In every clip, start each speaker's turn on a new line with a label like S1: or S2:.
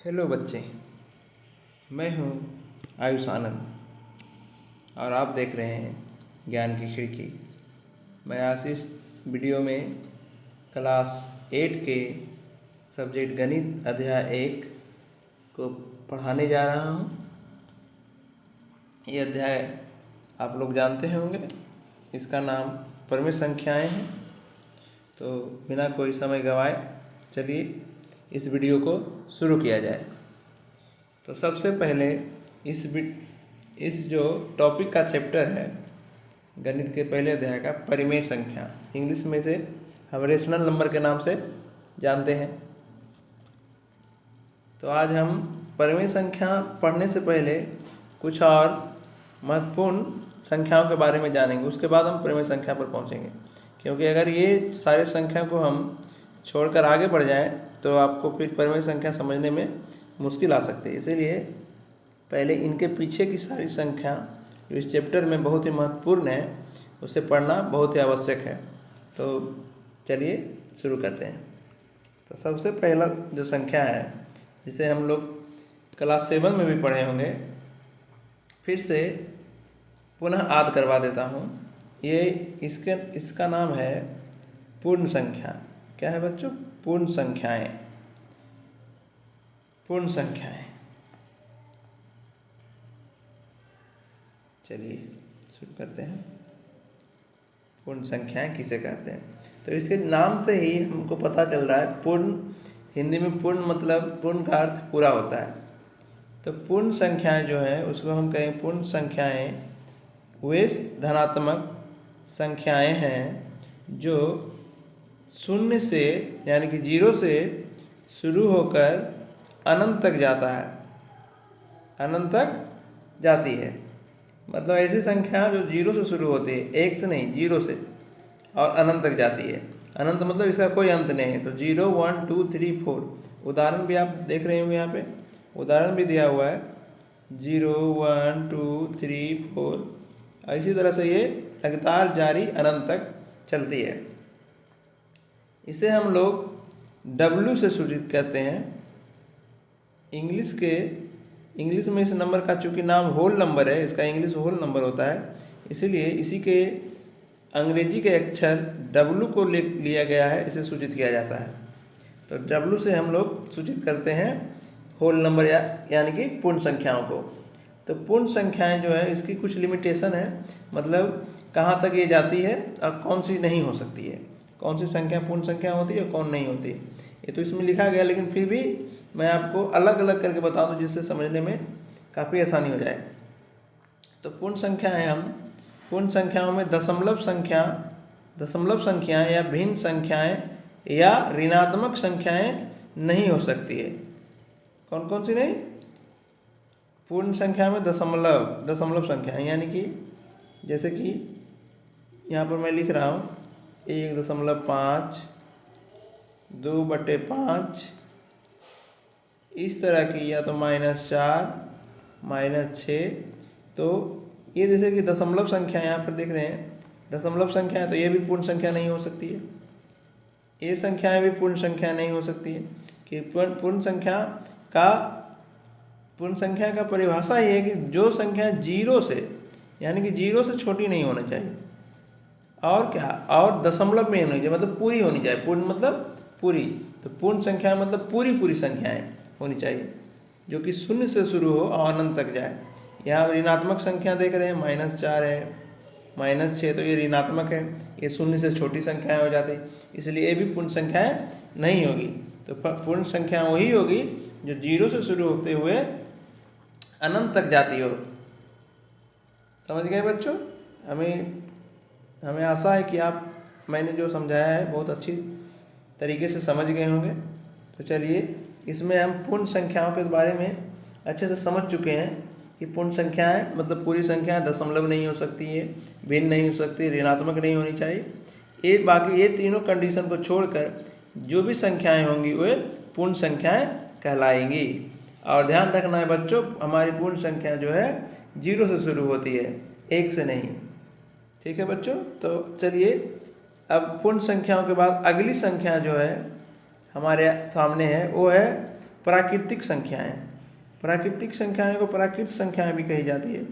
S1: Hello बच्चे, मैं हूँ आयुष आनंद और आप देख रहे हैं ज्ञान की खिड़की। मैं आज इस वीडियो में क्लास 8 के सब्जेक्ट गणित अध्याय 1 को पढ़ाने जा रहा हूँ। ये अध्याय आप लोग जानते होंगे, इसका नाम परिमेय संख्याएं हैं। तो बिना कोई समय गंवाए चलिए इस वीडियो को शुरू किया जाए। तो सबसे पहले इस जो टॉपिक का चैप्टर है गणित के पहले अध्याय का परिमेय संख्या, इंग्लिश में से हम रेशनल नंबर के नाम से जानते हैं। तो आज हम परिमेय संख्या पढ़ने से पहले कुछ और महत्वपूर्ण संख्याओं के बारे में जानेंगे, उसके बाद हम परिमेय संख्या पर पहुंचेंगे। क्योंकि अगर ये सारे संख्या को हम छोड़कर आगे बढ़ जाएं तो आपको फिर परिमेय संख्या समझने में मुश्किल आ सकती है। इसीलिए पहले इनके पीछे की सारी संख्या जो इस चैप्टर में बहुत ही महत्वपूर्ण है उसे पढ़ना बहुत ही आवश्यक है। तो चलिए शुरू करते हैं। तो सबसे पहला जो संख्या है जिसे हम लोग क्लास 7 में भी पढ़े होंगे, फिर से पुनः याद करवा देता हूँ। ये इसका नाम है पूर्ण संख्या। क्या है बच्चों? पूर्ण संख्याएं। पूर्ण संख्याएं। चलिए शुरू करते हैं। पूर्ण संख्याएं किसे कहते हैं? तो इसके नाम से ही हमको पता चल रहा है। पूर्ण, हिंदी में पूर्ण मतलब पूर्ण का अर्थ पूरा होता है। तो पूर्ण संख्याएं जो है उसको हम कहें पूर्ण संख्याएं वे धनात्मक संख्याएं हैं जो शून्य से यानी कि 0 से शुरू होकर अनंत तक जाता है, अनंत तक जाती है। मतलब ऐसी संख्या जो 0 से शुरू होती है, 1 से नहीं 0 से, और अनंत तक जाती है। अनंत मतलब इसका कोई अंत नहीं है। तो 0 1 2 3 4 उदाहरण भी आप देख रहे होंगे, यहाँ पे उदाहरण भी दिया हुआ है 0 1 2 3 4। इसी तरह से ये लगातार जारी अनंत तक चलती है। इसे हम लोग W से सूचित कहते हैं। इंग्लिश में इस नंबर का चूंकि नाम होल नंबर है, इसका इंग्लिश होल नंबर होता है, इसीलिए इसी के अंग्रेजी के अक्षर W को लिया गया है, इसे सूचित किया जाता है। तो W से हम लोग सूचित करते हैं होल नंबर यानी कि पूर्ण संख्याओं को। तो पूर्ण संख्याएं जो है इसकी कुछ लिमिटेशन है, मतलब कहाँ तक ये जाती है और कौन सी नहीं हो सकती है, कौन सी संख्या पूर्ण संख्या होती है और कौन नहीं होती। ये तो इसमें लिखा गया, लेकिन फिर भी मैं आपको अलग अलग करके बता दूं जिससे समझने में काफ़ी आसानी हो जाए। तो पूर्ण संख्याएं, हम पूर्ण संख्याओं में दशमलव संख्याएं या भिन्न संख्याएं या ऋणात्मक संख्याएं नहीं हो सकती है। कौन कौन सी नहीं? पूर्ण संख्या में दशमलव संख्याएं, यानी कि जैसे कि यहाँ पर मैं लिख रहा हूँ 1.5, 2/5, इस तरह की, या तो -4, -6। तो ये जैसे कि दशमलव संख्या यहाँ पर देख रहे हैं, दशमलव संख्या है, तो ये भी पूर्ण संख्या नहीं हो सकती है। ये संख्याएं भी पूर्ण संख्या नहीं हो सकती है। कि पूर्ण संख्या का परिभाषा ये है कि जो संख्या 0 से यानी कि 0 से छोटी नहीं होनी चाहिए, और क्या, और दशमलव में होनी चाहिए, मतलब पूरी होनी चाहिए। पूर्ण मतलब पूरी। तो पूर्ण संख्या मतलब पूरी संख्याएं होनी चाहिए जो कि 0 से शुरू हो और अनंत तक जाए। यहाँ ऋणात्मक संख्या देख रहे हैं, -4 है, -6, तो ये ऋणात्मक है, ये 0 से छोटी संख्याएं हो जाती, इसलिए ये भी पूर्ण संख्याएं नहीं होगी। तो पूर्ण संख्या वही होगी जो 0 से शुरू होते हुए अनंत तक जाती हो। समझ गए बच्चों? हमें आशा है कि मैंने जो समझाया है बहुत अच्छी तरीके से समझ गए होंगे। तो चलिए, इसमें हम पूर्ण संख्याओं के बारे में अच्छे से समझ चुके हैं कि पूर्ण संख्याएं मतलब पूरी संख्याएं दशमलव नहीं हो सकती है, भिन्न नहीं हो सकती, ऋणात्मक नहीं होनी चाहिए। बाकी ये तीनों कंडीशन को छोड़कर जो भी संख्याएं होंगी वे पूर्ण संख्याएं कहलाएंगी। और ध्यान रखना है बच्चों, हमारी पूर्ण संख्या जो है 0 से शुरू होती है, 1 से नहीं। ठीक है बच्चों? तो चलिए, अब पूर्ण संख्याओं के बाद अगली संख्या जो है हमारे सामने है वो है प्राकृतिक संख्याएं। प्राकृतिक संख्याएं को प्राकृत संख्याएं भी कही जाती है।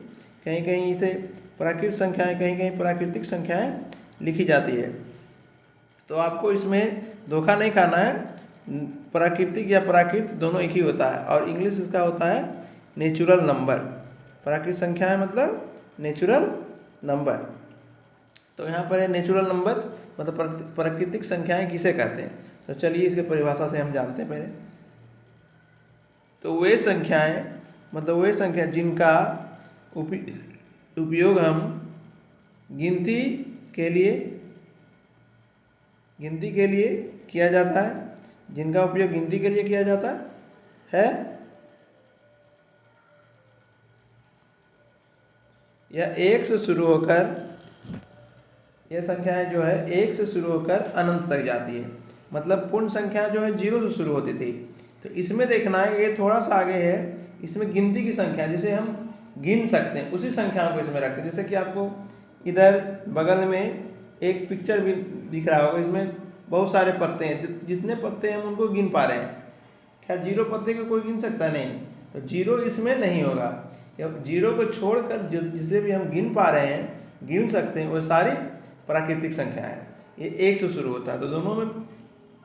S1: कहीं कहीं इसे प्राकृत संख्याएं, कहीं कहीं प्राकृतिक संख्याएं लिखी जाती है। तो आपको इसमें धोखा नहीं खाना है, प्राकृतिक या प्राकृत दोनों एक ही होता है, और इंग्लिश इसका होता है नेचुरल नंबर। प्राकृतिक संख्याएं मतलब नेचुरल नंबर। तो यहाँ पर है नेचुरल नंबर मतलब प्राकृतिक संख्याएं किसे कहते हैं। तो चलिए इसके परिभाषा से हम जानते हैं पहले। तो वे संख्याएं मतलब वे संख्या जिनका उपयोग हम गिनती के लिए किया जाता है, जिनका उपयोग गिनती के लिए किया जाता है, या एक से शुरू होकर, यह संख्याएं जो है एक से शुरू होकर अनंत तक जाती है। मतलब पूर्ण संख्या जो है 0 से शुरू होती थी। तो इसमें देखना है, ये थोड़ा सा आगे है, इसमें गिनती की संख्या जिसे हम गिन सकते हैं उसी संख्या को इसमें रखते हैं। जैसे कि आपको इधर बगल में एक पिक्चर भी दिख रहा होगा, इसमें बहुत सारे पत्ते हैं, जितने पत्ते हैं हम उनको गिन पा रहे हैं। क्या 0 पत्ते को कोई गिन सकता नहीं? तो 0 इसमें नहीं होगा। 0 को छोड़कर जिसे भी हम गिन पा रहे हैं, गिन सकते हैं, वो सारी प्राकृतिक संख्या है। ये 1 से शुरू होता है। तो दोनों में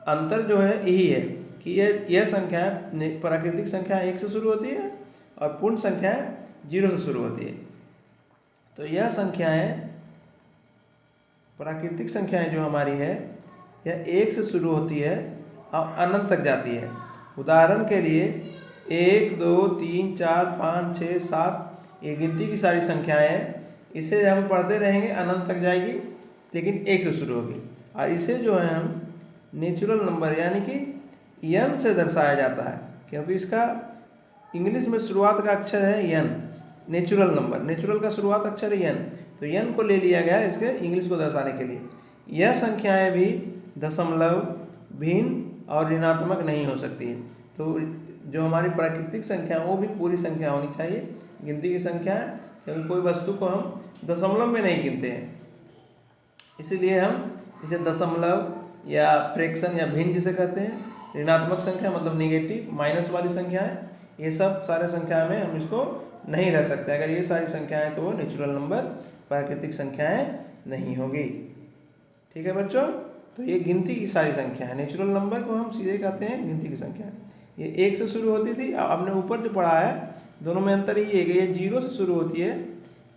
S1: अंतर जो है यही है कि यह संख्या प्राकृतिक संख्या 1 से शुरू होती है और पूर्ण संख्या 0 से शुरू होती है। तो यह संख्याएं प्राकृतिक संख्याएं जो हमारी है यह 1 से शुरू होती है और अनंत तक जाती है। उदाहरण के लिए 1 2 3 4 5 6 7 ये गिनती की सारी संख्याएं हैं। इसे हम पढ़ते रहेंगे, अनंत तक जाएगी, लेकिन 1 से शुरू होगी। और इसे जो है हम नेचुरल नंबर यानी कि एन से दर्शाया जाता है, क्योंकि इसका इंग्लिश में शुरुआत का अक्षर है एन। नेचुरल नंबर, नेचुरल का शुरुआत अक्षर है एन, तो एन को ले लिया गया इसके इंग्लिश को दर्शाने के लिए। यह संख्याएं भी दशमलव, भिन्न और ऋणात्मक नहीं हो सकती है। तो जो हमारी प्राकृतिक संख्या वो भी पूरी संख्या होनी चाहिए, गिनती की संख्या है, क्योंकि कोई वस्तु को हम दशमलव में नहीं गिनते हैं, इसीलिए हम इसे दशमलव या फ्रैक्शन या भिन्न जिसे कहते हैं। ऋणात्मक संख्या मतलब निगेटिव, माइनस वाली संख्याएं, ये सब सारे संख्या में हम इसको नहीं रह सकते। अगर ये सारी संख्याएं तो वो नेचुरल नंबर, प्राकृतिक संख्याएं नहीं होगी। ठीक है बच्चों, तो ये गिनती की सारी संख्या है। नेचुरल नंबर को हम सीधे कहते हैं गिनती की संख्या। ये 1 से शुरू होती थी, आपने ऊपर जो पढ़ा है दोनों में अंतर ये है कि ये 0 से शुरू होती है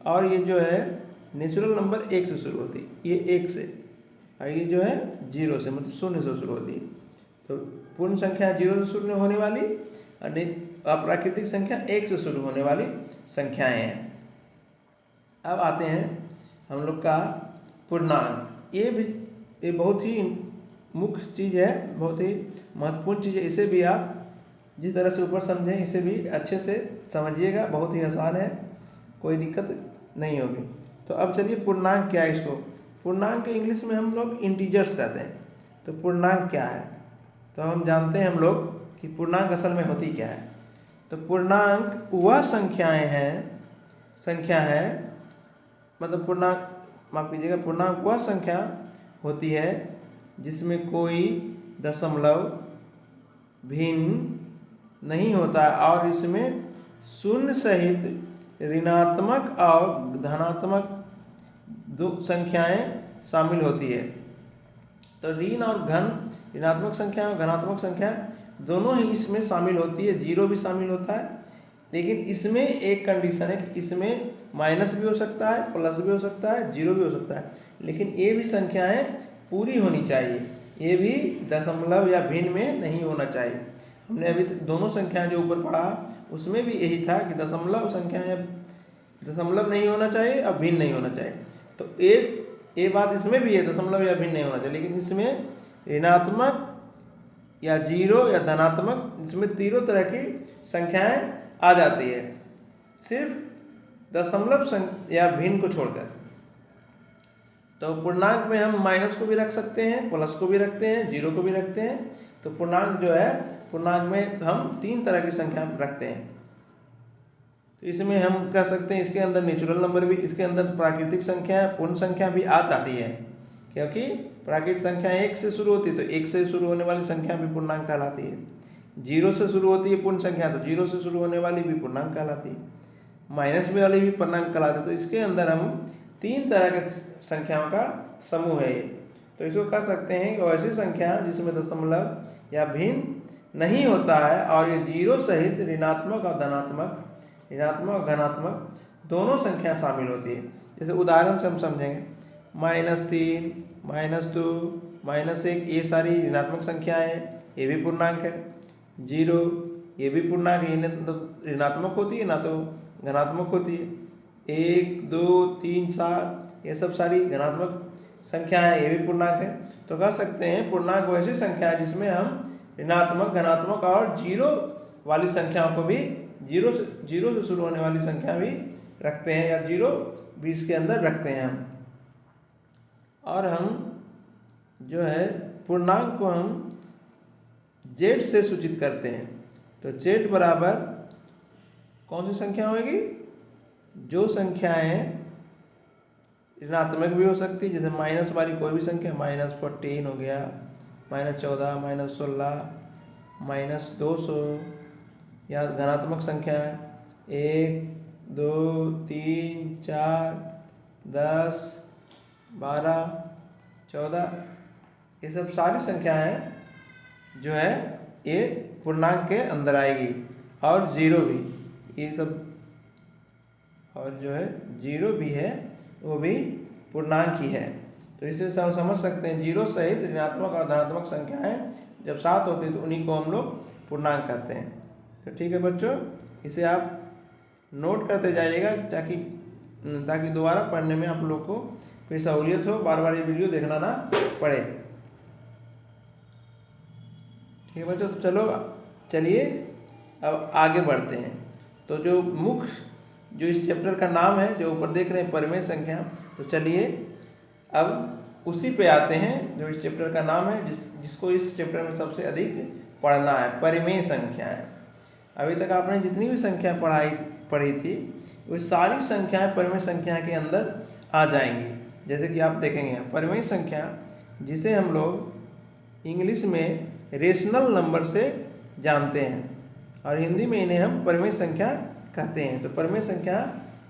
S1: और ये जो है नेचुरल नंबर 1 से शुरू होती है, ये 1 से, और ये जो है 0 से मतलब 0 से शुरू होती है। तो पूर्ण संख्या 0 से शुरू होने वाली और प्राकृतिक संख्या 1 से शुरू होने वाली संख्याएं हैं। अब आते हैं हम लोग का पूर्णांक। ये बहुत ही मुख्य चीज़ है, बहुत ही महत्वपूर्ण चीज़ है। इसे भी आप जिस तरह से ऊपर समझें इसे भी अच्छे से समझिएगा, बहुत ही आसान है, कोई दिक्कत नहीं होगी। तो अब चलिए पूर्णांक क्या है, इसको पूर्णांक के इंग्लिश में हम लोग इंटीजर्स कहते हैं। तो पूर्णांक क्या है, तो हम जानते हैं हम लोग कि पूर्णांक असल में होती क्या है। तो पूर्णांक वह संख्याएं हैं, संख्या है मतलब पूर्णांक, माफ कीजिएगा, पूर्णांक वह संख्या होती है जिसमें कोई दशमलव, भिन्न नहीं होता और इसमें शून्य सहित ऋणात्मक और धनात्मक दो संख्याएं शामिल होती है। तो ऋण और धन, ऋणात्मक संख्या और धनात्मक संख्या दोनों ही इसमें शामिल होती है। 0 भी शामिल होता है, लेकिन इसमें एक कंडीशन है कि इसमें माइनस भी हो सकता है, प्लस भी हो सकता है, 0 भी हो सकता है, लेकिन ये भी संख्याएं पूरी होनी चाहिए। ये भी दशमलव या भिन्न में नहीं होना चाहिए। हमने अभी दोनों संख्याएं जो ऊपर पढ़ा उसमें भी यही था कि दशमलव संख्याएं, दशमलव नहीं होना चाहिए और भिन्न नहीं होना चाहिए। तो ये बात इसमें भी है, दशमलव या भिन्न नहीं होना चाहिए, लेकिन इसमें ऋणात्मक या 0 या धनात्मक, इसमें तीनों तरह की संख्याएं आ जाती है, सिर्फ दशमलव या भिन्न को छोड़कर। तो पूर्णांक में हम माइनस को भी रख सकते हैं, प्लस को भी रखते हैं, 0 को भी रखते हैं। तो पूर्णांक जो है, पूर्णांक में हम 3 तरह की संख्या रखते हैं। तो इसमें हम कह सकते हैं इसके अंदर नेचुरल नंबर भी, इसके अंदर प्राकृतिक संख्या, पूर्ण संख्या भी आ जाती है, क्योंकि प्राकृतिक संख्या 1 से शुरू होती है, तो 1 से शुरू होने वाली संख्या भी पूर्णांक कहलाती है। जीरो से शुरू होती है पूर्ण संख्या, तो जीरो से शुरू होने वाली भी पूर्णांक कहलाती है, माइनस में वाली भी पूर्णांक कहलाती है। तो इसके अंदर हम 3 तरह के संख्याओं का समूह है ये। तो इसको कह सकते हैं कि ऐसी संख्या जिसमें दशमलव या भिन्न नहीं होता है और ये जीरो सहित ऋणात्मक और धनात्मक, ऋणात्मक और धनात्मक दोनों संख्या शामिल होती है। जैसे उदाहरण से हम समझेंगे, -3, -2, -1 ये सारी ऋणात्मक संख्याएं हैं, ये भी पूर्णांक है। 0 ये भी पूर्णांक है, ये तो ऋणात्मक होती है ना तो धनात्मक होती है। 1, 2, 3, 4 ये सब सारी धनात्मक संख्या है, ये भी पूर्णांक है। तो कह सकते हैं पूर्णांक वैसी संख्या है जिसमें हम ऋणात्मक, धनात्मक और जीरो वाली संख्याओं को भी जीरो से शुरू होने वाली संख्या भी रखते हैं, या जीरो भी इसके अंदर रखते हैं हम। और हम जो है पूर्णांक को हम जेड से सूचित करते हैं। तो जेड बराबर कौन सी संख्या होगी? जो संख्याएं ऋणात्मक भी हो सकती है, जैसे माइनस वाली कोई भी संख्या, -14 हो गया, -14, -16, -200, या धनात्मक संख्या 1, 2, 3, 4, 10, 12, 14 ये सब सारी संख्याएं जो है ये पूर्णांक के अंदर आएगी। और जीरो भी, ये सब, और जो है जीरो भी है वो भी पूर्णांक ही है। तो इसे समझ सकते हैं जीरो सहित ऋणात्मक और धनात्मक संख्याएं जब साथ होती है तो उन्हीं को हम लोग पूर्णांक कहते हैं। तो ठीक है बच्चों, इसे आप नोट करते जाइएगा ताकि दोबारा पढ़ने में आप लोग को फिर सहूलियत हो, बार बार ये वीडियो देखना ना पड़े। ठीक है बच्चों, तो चलिए अब आगे बढ़ते हैं। तो जो मुख्य इस चैप्टर का नाम है, जो ऊपर देख रहे हैं परिमेय संख्या, तो चलिए अब उसी पे आते हैं जो इस चैप्टर का नाम है, जिसको इस चैप्टर में सबसे अधिक पढ़ना है, परिमेय संख्याएं। अभी तक आपने जितनी भी संख्या पढ़ी थी वो सारी संख्याएं परिमेय संख्या के अंदर आ जाएंगी। जैसे कि आप देखेंगे परिमेय संख्या, जिसे हम लोग इंग्लिश में रेशनल नंबर से जानते हैं और हिंदी में इन्हें हम परिमेय संख्या कहते हैं। तो परिमेय संख्या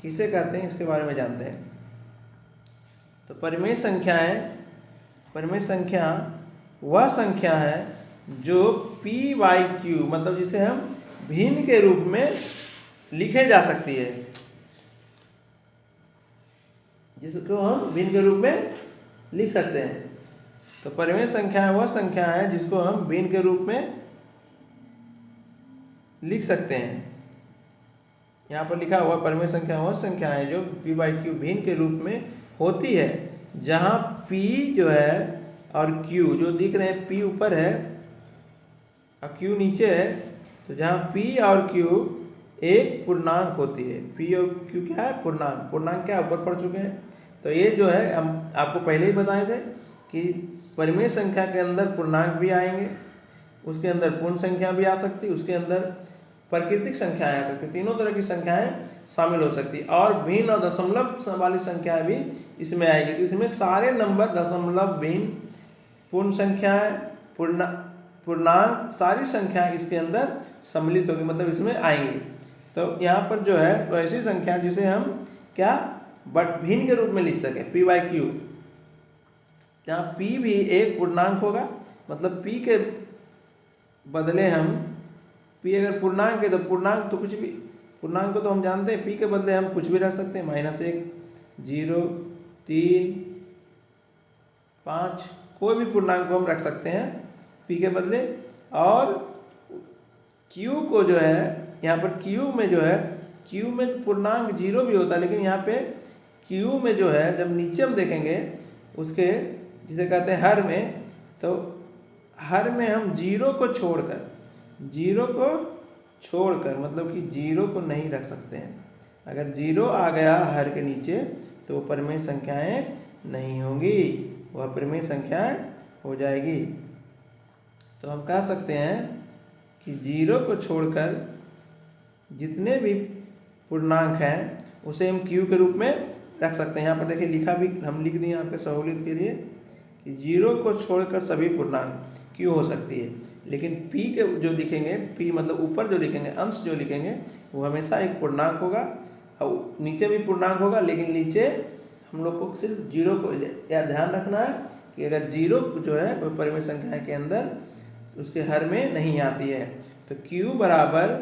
S1: किसे कहते हैं इसके बारे में जानते हैं। तो परिमेय संख्या वह संख्या है जो p/q मतलब जिसे हम भिन्न के रूप में लिखे जा सकती है, जिसको हम भिन्न के रूप में लिख सकते हैं। तो परिमेय संख्या वह संख्या है जिसको हम भिन्न के रूप में लिख सकते हैं। यहाँ पर लिखा हुआ परिमेय संख्या वह संख्या है जो p/q भिन्न के रूप में होती है, जहाँ p जो है और q जो दिख रहे हैं, p ऊपर है और q नीचे है, तो जहाँ p और q एक पूर्णांक होती है। p और q क्या है? पूर्णांक क्या ऊपर पढ़ चुके हैं। तो ये जो है हम आपको पहले ही बताए थे कि परिमेय संख्या के अंदर पूर्णांक भी आएंगे, उसके अंदर पूर्ण संख्या भी आ सकती है, उसके अंदर प्राकृतिक संख्याएं आ सकती, तीनों तरह की संख्याएं शामिल हो सकती, और भिन्न और दशमलव वाली संख्याएं भी इसमें आएगी। तो इसमें सारे नंबर, दशमलव, भिन्न, पूर्ण संख्याएं, पूर्णांक, सारी संख्याएं इसके अंदर सम्मिलित होगी, मतलब इसमें आएंगी। तो यहाँ पर जो है तो ऐसी संख्या जिसे हम क्या भिन्न के रूप में लिख सके, p/q, जहाँ p भी एक पूर्णांक होगा, मतलब p के बदले हम p अगर पूर्णांक है तो पूर्णांक तो कुछ भी, पूर्णांक को तो हम जानते हैं, p के बदले हम कुछ भी रख सकते हैं, -1, 0, 3, 5 कोई भी पूर्णांक को हम रख सकते हैं p के बदले। और q को जो है यहाँ पर q में जो है, q में पूर्णांक 0 भी होता है, लेकिन यहाँ पे q में जो है जब नीचे हम देखेंगे उसके जिसे कहते हैं हर में, तो हर में हम जीरो को छोड़कर मतलब कि जीरो को नहीं रख सकते हैं। अगर जीरो आ गया हर के नीचे तो वो परिमेय संख्याएं नहीं होंगी, वह परिमेय संख्याएं हो जाएगी। तो हम कह सकते हैं कि जीरो को छोड़कर जितने भी पूर्णांक हैं उसे हम q के रूप में रख सकते हैं। यहाँ पर देखिए लिखा भी हम लिख दिए आपके सहूलियत के लिए कि जीरो को छोड़कर सभी पूर्णांक q हो सकती है। लेकिन p के जो लिखेंगे, p मतलब ऊपर जो लिखेंगे, अंश जो लिखेंगे वो हमेशा एक पूर्णांक होगा, और नीचे भी पूर्णांक होगा, लेकिन नीचे हम लोग को सिर्फ जीरो को या ध्यान रखना है कि अगर जीरो जो है वो परिमेय संख्या के अंदर उसके हर में नहीं आती है। तो q बराबर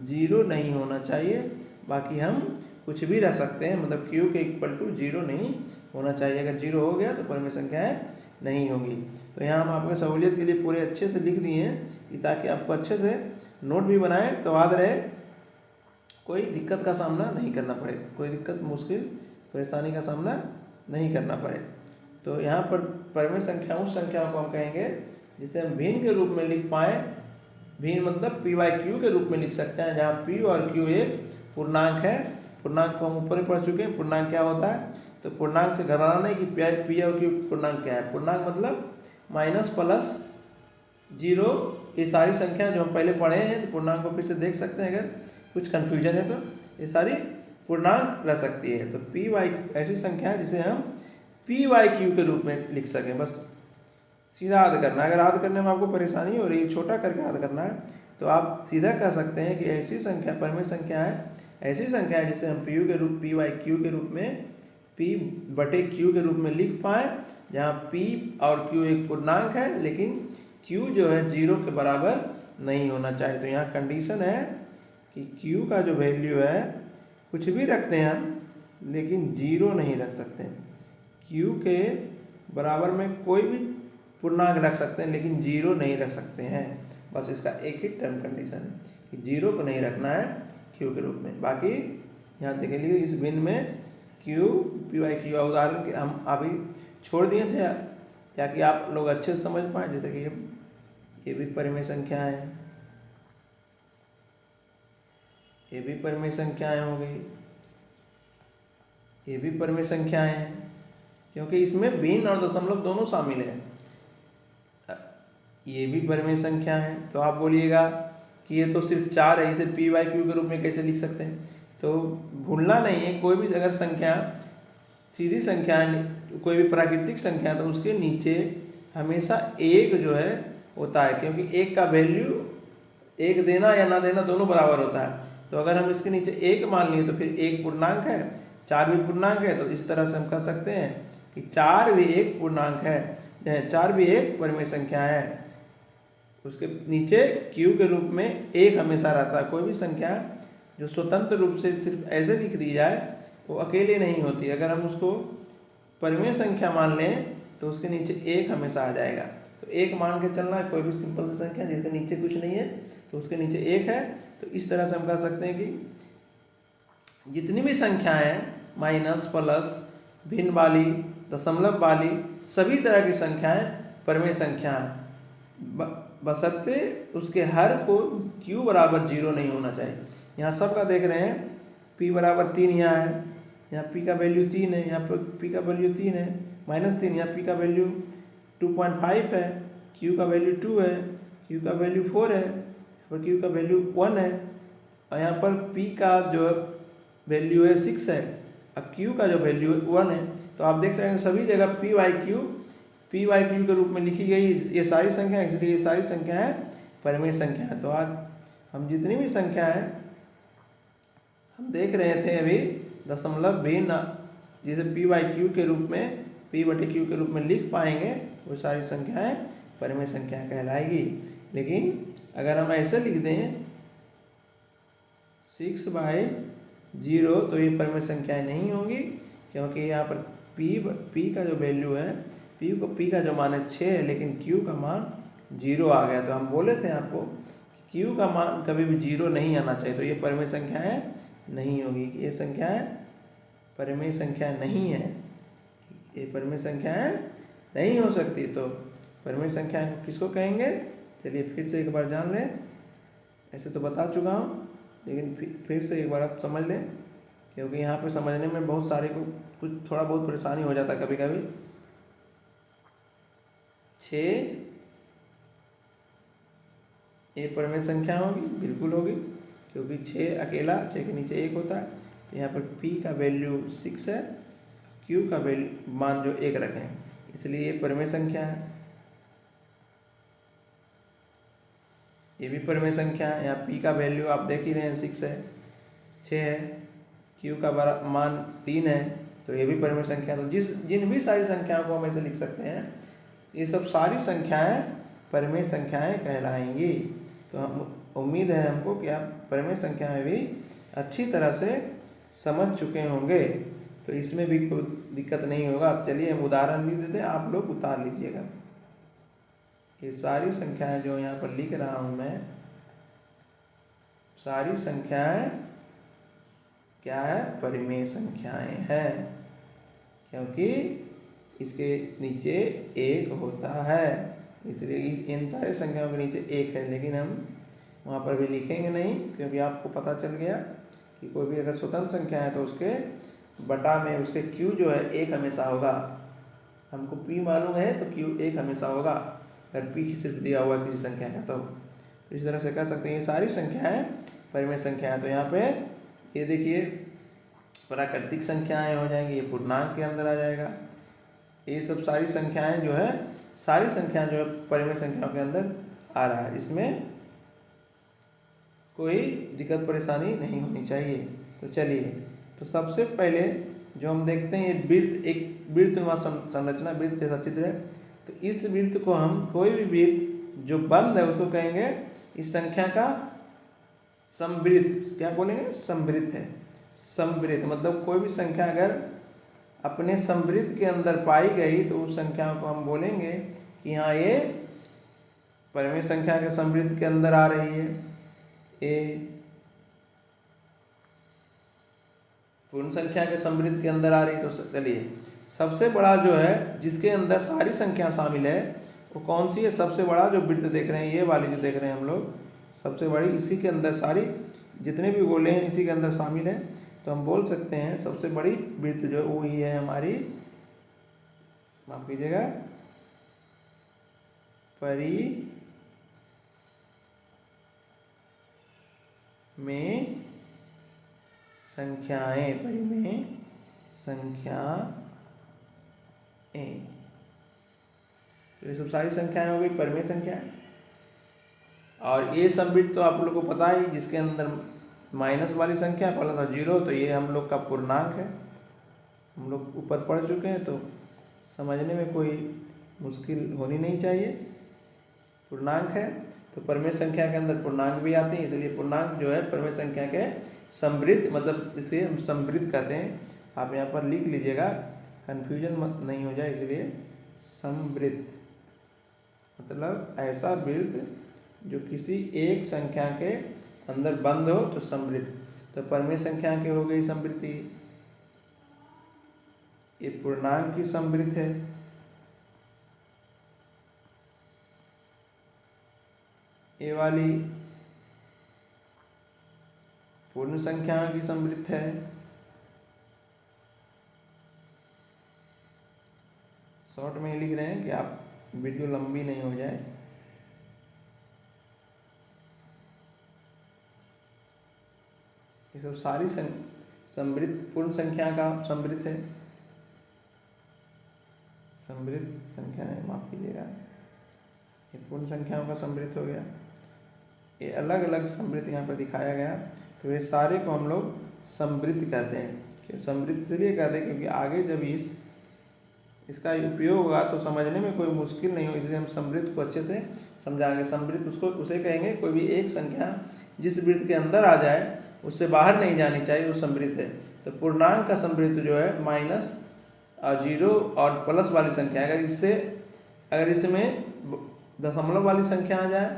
S1: जीरो नहीं होना चाहिए, बाकी हम कुछ भी रख सकते हैं, मतलब q के इक्वल टू जीरो नहीं होना चाहिए। अगर जीरो हो गया तो परिमेय संख्याएं नहीं होंगी। तो यहाँ हम आपके सहूलियत के लिए पूरे अच्छे से लिख दिए हैं कि ताकि आपको अच्छे से नोट भी बनाए तो याद रहे, कोई दिक्कत का सामना नहीं करना पड़े, कोई दिक्कत मुश्किल परेशानी का सामना नहीं करना पड़े। तो यहाँ पर परिमेय संख्या उस संख्या को हम कहेंगे जिसे हम भिन्न के रूप में लिख पाएँ। भिन्न मतलब p/q के रूप में लिख सकते हैं, जहाँ p और q एक पूर्णांक है। पूर्णांक को हम ऊपर ही पढ़ चुके हैं, पूर्णांक क्या होता है। तो पूर्णांक से घबराना नहीं कि p और q पूर्णांक क्या है। पूर्णांक मतलब माइनस प्लस जीरो, ये सारी संख्या जो हम पहले पढ़े हैं, तो पूर्णांक को फिर से देख सकते हैं। अगर कुछ कन्फ्यूजन है तो ये सारी पूर्णांक रह सकती है। तो p/, ऐसी संख्या है जिसे हम p/q के रूप में लिख सकें। बस सीधा याद करना है। अगर याद करने में आपको परेशानी हो रही है, छोटा करके याद करना है, तो आप सीधा कह सकते हैं कि ऐसी संख्या परिमेय संख्या है, ऐसी संख्या है जिसे हम p/q के रूप में p/q के रूप में लिख पाएँ, जहाँ p और q एक पूर्णांक है, लेकिन q जो है जीरो के बराबर नहीं होना चाहिए। तो यहाँ कंडीशन है कि q का जो वैल्यू है, कुछ भी रखते हैं हम, लेकिन जीरो नहीं रख सकते। q के बराबर में कोई भी पूर्णांक रख सकते हैं, लेकिन जीरो नहीं रख सकते हैं। बस इसका एक ही टर्म कंडीशन है कि जीरो को नहीं रखना है q के रूप में। बाकी यहाँ देख लीजिए, इस भिन्न में q p/q उदाहरण के हम अभी छोड़ दिए थे ताकि आप लोग अच्छे से समझ पाएँ। जैसे कि ये भी परिमेय संख्या है, ये भी परिमेय संख्याएं हो गई, ये भी परिमेय संख्याएं हैं, क्योंकि इसमें भिन्न और दशमलव दोनों शामिल है। ये भी परिमेय संख्या है। तो आप बोलिएगा कि ये तो सिर्फ चार है, इसे p/q के रूप में कैसे लिख सकते हैं। तो भूलना नहीं है, कोई भी अगर संख्या सीधी संख्या है, कोई भी प्राकृतिक संख्या है, तो उसके नीचे हमेशा एक जो है होता है, क्योंकि एक का वैल्यू एक देना या ना देना दोनों बराबर होता है। तो अगर हम इसके नीचे एक मान लिए तो फिर एक पूर्णांक है, चार भी पूर्णांक है। तो इस तरह से हम कह सकते हैं कि चार भी एक पूर्णांक है, चार भी एक परिमेय संख्या है। उसके नीचे q के रूप में एक हमेशा रहता है। कोई भी संख्या जो स्वतंत्र रूप से सिर्फ ऐसे लिख दी जाए वो अकेले नहीं होती। अगर हम उसको परिमेय संख्या मान लें तो उसके नीचे एक हमेशा आ जाएगा। तो एक मान के चलना है, कोई भी सिंपल सी संख्या जिसके नीचे कुछ नहीं है तो उसके नीचे एक है। तो इस तरह से हम कह सकते हैं कि जितनी भी संख्याएं माइनस प्लस भिन्न वाली दशमलव वाली सभी तरह की संख्याएं परिमेय संख्या हैं, बशर्ते उसके हर को q बराबर जीरो नहीं होना चाहिए। यहाँ सबका देख रहे हैं p बराबर 3 यहाँ है, यहाँ p का वैल्यू 3 है, यहाँ पर p का वैल्यू 3 है, -3, यहाँ p का वैल्यू 2.5 है, q का वैल्यू 2 है, q का वैल्यू 4 है, और q का वैल्यू 1 है, और यहाँ पर p का जो वैल्यू है 6 है, और q का जो वैल्यू है 1 है। तो आप देख सकते हैं सभी जगह p/q के रूप में लिखी गई ये सारी संख्या, इसलिए ये सारी संख्याएं परिमेय संख्या है। तो आज हम जितनी भी संख्या है हम देख रहे थे अभी दशमलव भिन्न जिसे p/q के रूप में p/q के रूप में लिख पाएंगे, वो सारी संख्याएं परिमेय संख्या कहलाएगी। लेकिन अगर हम ऐसे लिख दें 6/0 तो ये परिमेय संख्याएं नहीं होंगी, क्योंकि यहाँ पर p का जो वैल्यू है, p का जो मान है 6 है, लेकिन q का मान 0 आ गया। तो हम बोले थे आपको कि q का मान कभी भी 0 नहीं आना चाहिए। तो ये परिमेय संख्याएं नहीं होगी, ये संख्याएं परिमेय संख्या नहीं है, ये परिमेय संख्याएं नहीं हो सकती। तो परिमेय संख्याएं किसको कहेंगे, चलिए फिर से एक बार जान लें। ऐसे तो बता चुका हूँ, लेकिन फिर से एक बार आप समझ लें, क्योंकि यहाँ पे समझने में बहुत सारे को कुछ थोड़ा बहुत परेशानी हो जाता कभी कभी। 6 ये परिमेय संख्या होगी, बिल्कुल होगी, क्योंकि 6 अकेला 6 के नीचे एक होता है। तो यहाँ पर p का वैल्यू 6 है, q का वैल्यू मान जो 1 रखें, इसलिए ये परिमेय संख्या है। ये भी परिमेय संख्या है। यहाँ p का वैल्यू आप देख ही रहे हैं 6 है, 6 है, q का मान 3 है, तो ये भी परिमेय संख्या। तो जिन भी सारी संख्याओं को हम ऐसे लिख सकते हैं, ये सब सारी संख्याएं परिमेय संख्याएं कहलाएंगी। तो हम उम्मीद है हमको कि आप परिमेय संख्या में भी अच्छी तरह से समझ चुके होंगे, तो इसमें भी कोई दिक्कत नहीं होगा। चलिए हम उदाहरण लिख देते हैं, आप लोग उतार लीजिएगा। ये सारी संख्याएं जो यहाँ पर लिख रहा हूँ मैं, सारी संख्याएं क्या है? परिमेय संख्याएं हैं, क्योंकि इसके नीचे एक होता है, इसलिए इन सारी संख्याओं के नीचे एक है। लेकिन हम वहाँ पर भी लिखेंगे नहीं, क्योंकि आपको पता चल गया कि कोई भी अगर स्वतंत्र संख्या है तो उसके बटा में उसके q जो है एक हमेशा होगा। हमको p मालूम है तो q एक हमेशा होगा, अगर p सिर्फ दिया हुआ किसी संख्या का। तो इस तरह से कह सकते हैं ये सारी संख्याएं परिमेय संख्याएं। तो यहाँ पे ये देखिए प्राकृतिक संख्याएं हो जाएंगी, ये पूर्णांक के अंदर आ जाएगा। ये सब सारी संख्याएं जो है, सारी संख्याएं जो है परिमेय संख्याओं के अंदर आ रहा है, इसमें कोई दिक्कत परेशानी नहीं होनी चाहिए। तो चलिए, तो सबसे पहले जो हम देखते हैं, ये वृत्त, एक वृत्तनुमा संरचना, वृत्त जैसा चित्र है। तो इस वृत्त को हम, कोई भी वृत्त जो बंद है उसको कहेंगे इस संख्या का समवृत्त। क्या बोलेंगे? समवृत्त है। समवृत्त मतलब कोई भी संख्या अगर अपने समवृत्त के अंदर पाई गई तो उस संख्या को हम बोलेंगे कि हाँ ये परिमेय संख्या के समवृत्त के अंदर आ रही है। ए पूर्ण संख्या के समवृत्त के अंदर आ रही है। तो चलिए, सबसे बड़ा जो है जिसके अंदर सारी संख्या शामिल है वो कौन सी है? सबसे बड़ा जो वृत्त देख रहे हैं, ये वाली जो देख रहे हैं हम लोग, सबसे बड़ी, इसी के अंदर सारी जितने भी गोले हैं इसी के अंदर शामिल है। तो हम बोल सकते हैं सबसे बड़ी वृत्त जो वो ही है हमारी, माफ कीजिएगा, परिमेय संख्याएं, परिमेय संख्याएं। तो ये सब सारी संख्याएं हो गई परिमेय संख्याएं। और ये समवृत्त तो आप लोगों को पता ही, जिसके अंदर माइनस वाली संख्या प्लस और जीरो, तो ये हम लोग का पूर्णांक है। हम लोग ऊपर पढ़ चुके हैं, तो समझने में कोई मुश्किल होनी नहीं चाहिए। पूर्णांक है तो परिमेय संख्या के अंदर पूर्णांक भी आते हैं, इसलिए पूर्णांक जो है परिमेय संख्या के समवृत्त, मतलब इसे हम समवृत्त कहते हैं। आप यहाँ पर लिख लीजिएगा, कन्फ्यूजन मत नहीं हो जाए, इसलिए समवृत्त मतलब ऐसा वृत्त जो किसी एक संख्या के अंदर बंद हो तो समवृत्त। तो परिमेय संख्या की हो गई समवृत्ति, ये पूर्णांक की समवृत्त है, ये वाली पूर्ण संख्या की समवृत्त है, शॉर्ट में ही लिख रहे हैं कि आप वीडियो लंबी नहीं हो जाए। ये सब सारी समवृत्त पूर्ण संख्या का समवृत्त है, समवृत्त संख्या है, माफ कीजिएगा, ये पूर्ण संख्याओं का समवृत्त हो गया। ये अलग अलग समवृत्त यहाँ पर दिखाया गया, तो ये सारे को हम लोग समवृत्त कहते हैं। क्यों समवृत्त इसलिए कहते हैं क्योंकि आगे जब इसका उपयोग होगा तो समझने में कोई मुश्किल नहीं हो, इसलिए हम समवृत्त को अच्छे से समझाएंगे। समवृत्त उसको उसे कहेंगे कोई भी एक संख्या जिस वृत्त के अंदर आ जाए, उससे बाहर नहीं जानी चाहिए, वो समवृत्त है। तो पूर्णांक का समवृत्त जो है माइनस और जीरो और प्लस वाली संख्या, अगर इसमें दशमलव वाली संख्या आ जाए,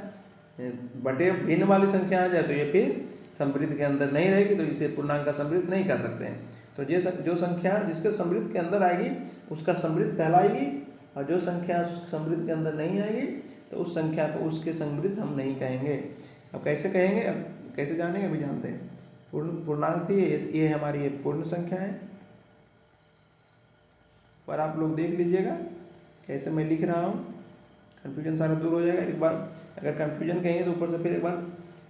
S1: बटे भिन्न वाली संख्या आ जाए, तो ये फिर समवृत्त के अंदर नहीं रहेगी, तो इसे पूर्णांक का समवृत्त नहीं कह सकते हैं। तो जो संख्या जिसके समवृत्त के अंदर आएगी उसका समवृत्त कहलाएगी, और जो संख्या समवृत्त के अंदर नहीं आएगी तो उस संख्या को उसके समवृत्त हम नहीं कहेंगे। अब कैसे कहेंगे, अब कैसे जानेंगे, अभी जानते हैं। पूर्णांक थी ये हमारी ये पूर्ण संख्या है, पर आप लोग देख लीजिएगा कैसे मैं लिख रहा हूँ, कन्फ्यूजन सारा दूर हो जाएगा। एक बार अगर कन्फ्यूजन कहेंगे तो ऊपर से फिर एक बार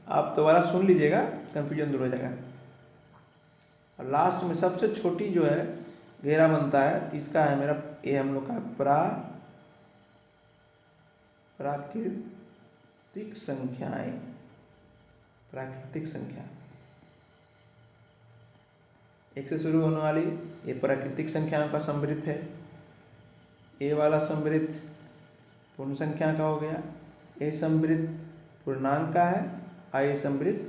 S1: आप दोबारा सुन लीजिएगा, कन्फ्यूजन दूर हो जाएगा। और लास्ट में सबसे छोटी जो है घेरा बनता है, इसका है मेरा, ये हम लोग का प्राकृतिक संख्याएं, प्राकृतिक संख्या, एक से शुरू होने वाली ये प्राकृतिक संख्याओं का समृद्ध है। ए वाला समृद्ध पूर्ण संख्या का हो गया, ए समृद्ध पूर्णांक का है, आई समृद्ध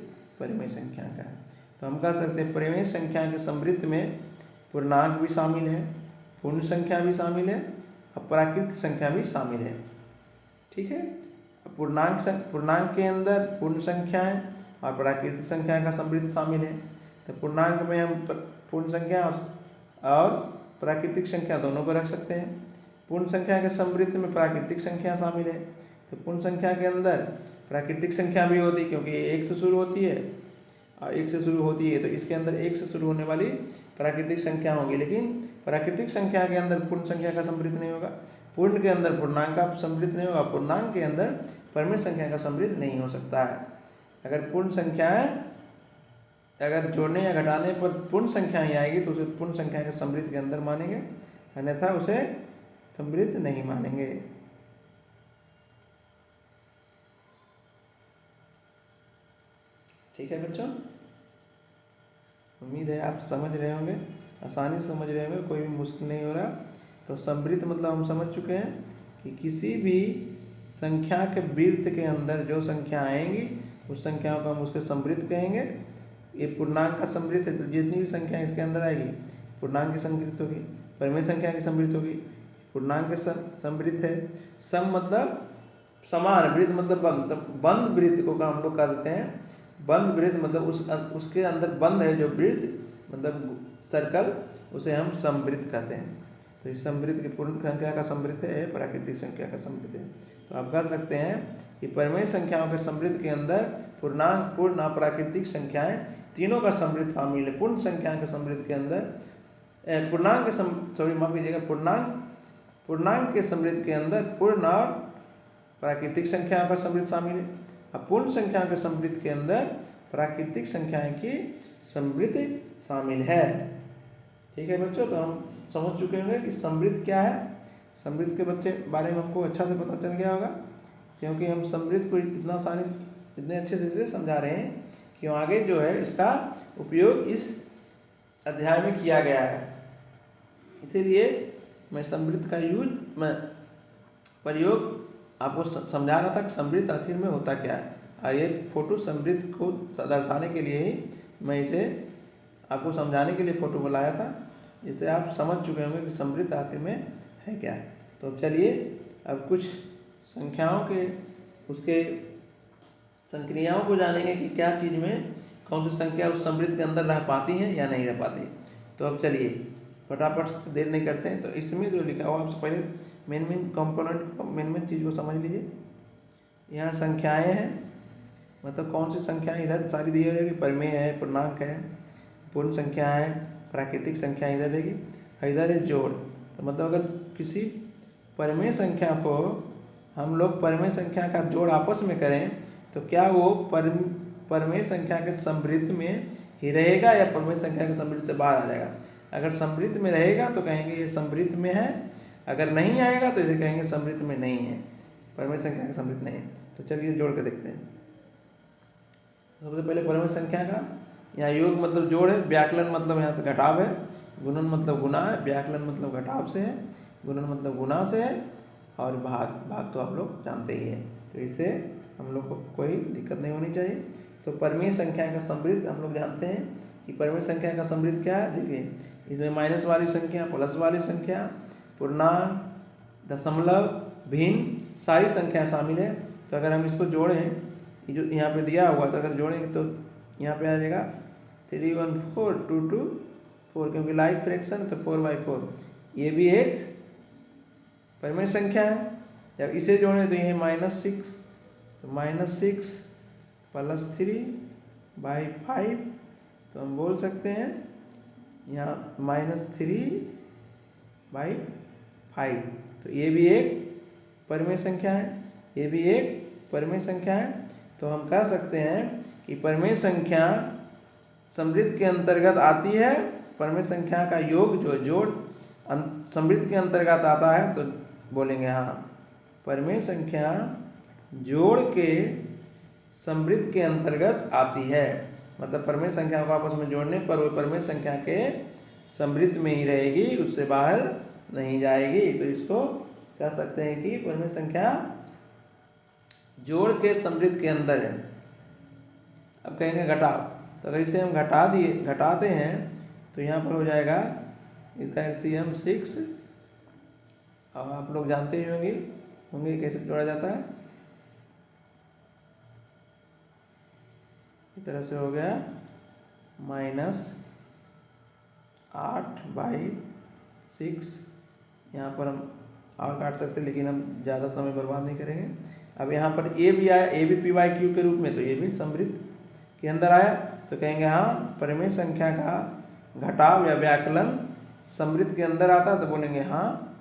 S1: परिमेय संख्या का है। तो हम कह सकते हैं परिमेय संख्या के समृद्ध में पूर्णांक भी शामिल है, पूर्ण संख्या भी शामिल है और प्राकृतिक संख्या भी शामिल है। ठीक है, पूर्णांक के अंदर पूर्ण संख्याएं और प्राकृतिक संख्या का समृद्ध शामिल है। तो पूर्णांक में हम पूर्ण संख्या और प्राकृतिक संख्या दोनों को रख सकते हैं। पूर्ण संख्या के समृद्ध में प्राकृतिक संख्या शामिल है। तो पूर्ण संख्या के अंदर प्राकृतिक संख्या भी होती है क्योंकि एक से शुरू होती है और एक से शुरू होती है, तो इसके अंदर एक से शुरू होने वाली प्राकृतिक संख्या होगी। लेकिन प्राकृतिक संख्या के अंदर पूर्ण संख्या का समृद्ध नहीं होगा, पूर्ण के अंदर पूर्णांक का समृद्ध नहीं होगा, पूर्णांक के अंदर परिमेय संख्या का समृद्ध नहीं हो सकता है। अगर पूर्ण संख्याएं अगर जोड़ने या घटाने पर पूर्ण संख्याएं आएगी तो उसे पूर्ण संख्या के समृद्ध के अंदर मानेंगे, अन्यथा उसे समृद्ध नहीं मानेंगे। ठीक है बच्चों, उम्मीद है आप समझ रहे होंगे, आसानी से समझ रहे होंगे, कोई भी मुश्किल नहीं हो रहा। तो समृद्ध मतलब हम समझ चुके हैं कि किसी भी संख्या के वृत्त के अंदर जो संख्या आएंगी उस संख्याओं को हम उसके समृद्ध कहेंगे। ये पूर्णांक का समृद्ध है तो जितनी भी संख्या इसके अंदर आएगी पूर्णांक की समृद्ध होगी, परिमेय संख्या की समृद्ध होगी, पूर्णांक के समृद्ध है। सम मतलब समान, वृत्त मतलब बंद, बंद वृत्त को हम लोग कह देते हैं बंद वृत्त, मतलब उसके अंदर बंद है जो वृत्त मतलब सर्कल, उसे हम समवृत्त कहते हैं। तो इस समवृत्त की पूर्ण संख्या का समृद्ध है, प्राकृतिक संख्या का समृद्ध है। तो आप कह सकते हैं कि परिमेय संख्याओं के समृद्ध के अंदर पूर्णांक, पूर्ण और प्राकृतिक संख्याएं तीनों का समृद्ध शामिल है। पूर्ण संख्या के समृद्ध के अंदर पूर्णांक के समृद्ध के अंदर पूर्ण और प्राकृतिक संख्याओं का समृद्ध शामिल है और पूर्ण संख्या के समृद्ध के अंदर प्राकृतिक संख्याएं की समृद्ध शामिल है। ठीक है बच्चों, तो हम समझ चुके होंगे कि समृद्ध क्या है। समृद्ध के बच्चे बारे में हमको अच्छा से पता चल गया होगा, क्योंकि हम समृद्ध को इतने अच्छे से इसलिए समझा रहे हैं कि आगे जो है इसका उपयोग इस अध्याय में किया गया है। इसीलिए मैं समृद्ध का प्रयोग आपको समझा रहा था कि समृद्ध आखिर में होता क्या है। और ये फोटो समृद्ध को दर्शाने के लिए ही मैं इसे आपको समझाने के लिए फोटो बनाया था, जिससे आप समझ चुके होंगे कि समृद्ध आखिर में है क्या। तो चलिए अब कुछ संख्याओं के उसके संक्रियाओं को जानेंगे कि क्या चीज़ में कौन सी संख्या उस समृद्ध के अंदर रह पाती है या नहीं रह पाती। तो अब चलिए फटाफट से देर नहीं करते हैं। तो इसमें जो लिखा हुआ आपसे पहले मेन कंपोनेंट को, मेन चीज़ को समझ लीजिए। यहाँ संख्याएं हैं, मतलब कौन सी संख्याएं इधर सारी दी जाएगी, परिमेय है, पूर्णांक है, पूर्ण संख्या है, प्राकृतिक संख्या इधर रहेगी, इधर है जोड़। तो मतलब अगर किसी परिमेय संख्या को हम लोग परिमेय संख्या का जोड़ आपस में करें तो क्या वो परिमेय संख्या के समृद्ध में ही रहेगा या परिमेय संख्या के समृद्ध से बाहर आ जाएगा। अगर समृद्ध में रहेगा तो कहेंगे ये समृद्ध में है, अगर नहीं आएगा तो इसे कहेंगे समृद्ध में नहीं है, परिमेय संख्या के समृद्ध नहीं है। तो चलिए जोड़ के देखते हैं। सबसे पहले परिमेय संख्या का यहाँ योग मतलब जोड़ है, व्याकलन मतलब यहाँ से घटाव है, गुणन मतलब गुना है, व्याकलन मतलब घटाव से है, गुणन मतलब गुना से है, और भाग तो आप लोग जानते ही हैं। तो इससे हम लोग को कोई दिक्कत नहीं होनी चाहिए। तो परिमेय संख्या का समृद्ध हम लोग जानते हैं कि परिमेय संख्या का समृद्ध क्या है। देखिए इसमें माइनस वाली संख्या, प्लस वाली संख्या, पूर्णांक, दशमलव, भिन्न सारी संख्या शामिल है। तो अगर हम इसको जोड़ें, जो यहाँ पे दिया हुआ, तो अगर जोड़ेंगे तो यहाँ पे आ जाएगा 314,224, क्योंकि लाइक फ्रैक्शन तो 4/4, ये भी एक परिमेय संख्या है। जब इसे जोड़ें तो ये -6, तो -6 + 3/5, तो हम बोल सकते हैं यहाँ -3/5। तो ये भी एक परिमेय संख्या है, ये भी एक परिमेय संख्या है। तो हम कह सकते हैं कि परिमेय संख्या समृद्ध के अंतर्गत आती है। परिमेय संख्या का योग जो जोड़ समृद्ध के अंतर्गत आता है, तो बोलेंगे हाँ परिमेय संख्या जोड़ के समृद्ध के अंतर्गत आती है। मतलब परमेय संख्याओं को आपस में जोड़ने पर वो परमेय संख्या के समृद्ध में ही रहेगी, उससे बाहर नहीं जाएगी। तो इसको कह सकते हैं कि परमेय संख्या जोड़ के समृद्ध के अंदर है। अब कहेंगे घटाओ, तो अगर इसे हम घटाते हैं तो यहाँ पर हो जाएगा इसका एलसीएम 6। और आप लोग जानते ही होंगे कैसे जोड़ा जाता है। इस तरह से हो गया -8/6। यहाँ पर हम और काट सकते हैं, लेकिन हम ज़्यादा समय बर्बाद नहीं करेंगे। अब यहाँ पर ए भी आया, ए भी पी वाई क्यू के रूप में, तो ये भी समृद्ध के अंदर आया। तो कहेंगे हाँ, परिमेय संख्या का घटाव या व्याकलन समृद्ध के अंदर आता है, तो बोलेंगे हाँ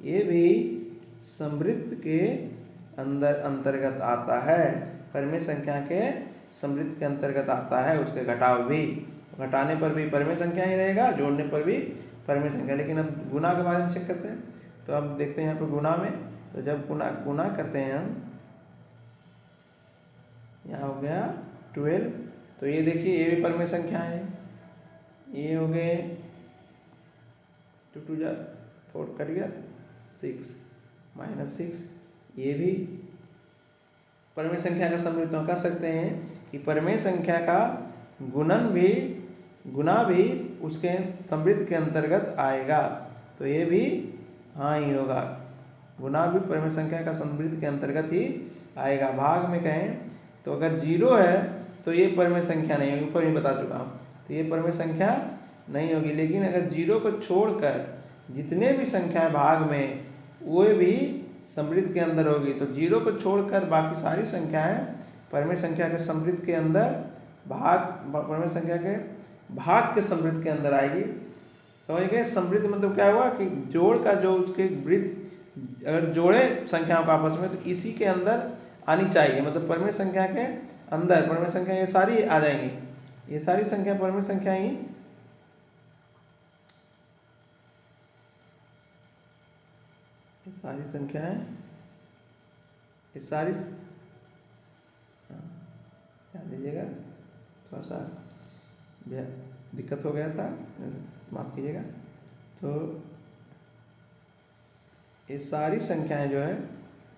S1: ये भी समृद्ध के अंतर्गत आता है। परिमेय संख्या के समृद्ध के अंतर्गत आता है उसके घटाव भी। घटाने पर भी परिमेय संख्या ही रहेगा, जोड़ने पर भी परिमेय संख्या। लेकिन अब गुना के बारे में चेक करते हैं। तो अब देखते हैं यहाँ पर गुना में, तो जब गुना करते हैं हम, यहाँ हो गया 12। तो ये देखिए ये भी परिमेय संख्या है। ये हो गए 2 2 4 कट गया 6 -6। ये भी परिमेय संख्या का समृद्ध। तो कह सकते हैं कि परिमेय संख्या का गुना भी उसके समृद्ध के अंतर्गत आएगा। तो ये भी हाँ ही होगा, गुना भी परिमेय संख्या का समृद्ध के अंतर्गत ही आएगा। भाग में कहें तो अगर 0 है तो ये परिमेय संख्या नहीं होगी, ऊपर ही बता चुका हूँ। तो ये परिमेय संख्या नहीं होगी। लेकिन अगर 0 को छोड़कर जितने भी संख्याएं भाग में, वो भी समृद्ध के अंदर होगी। तो 0 को छोड़कर बाकी सारी संख्याएं परिमेय संख्या के समृद्ध के अंदर परिमेय संख्या के भाग के समृद्ध के अंदर आएगी। समझ गए? समृद्ध मतलब क्या हुआ कि जोड़ का जो उसके वृत्त, अगर जोड़े संख्याओं का आपस में, तो इसी के अंदर आनी चाहिए। मतलब परिमेय संख्या के अंदर परिमेय संख्या ये सारी आ जाएंगी। ये सारी संख्या परिमेय संख्या ही, ये सारी संख्याएं, ये सारी, ध्यान दीजिएगा, थोड़ा सा दिक्कत हो गया था, माफ कीजिएगा। तो ये सारी संख्याएं जो है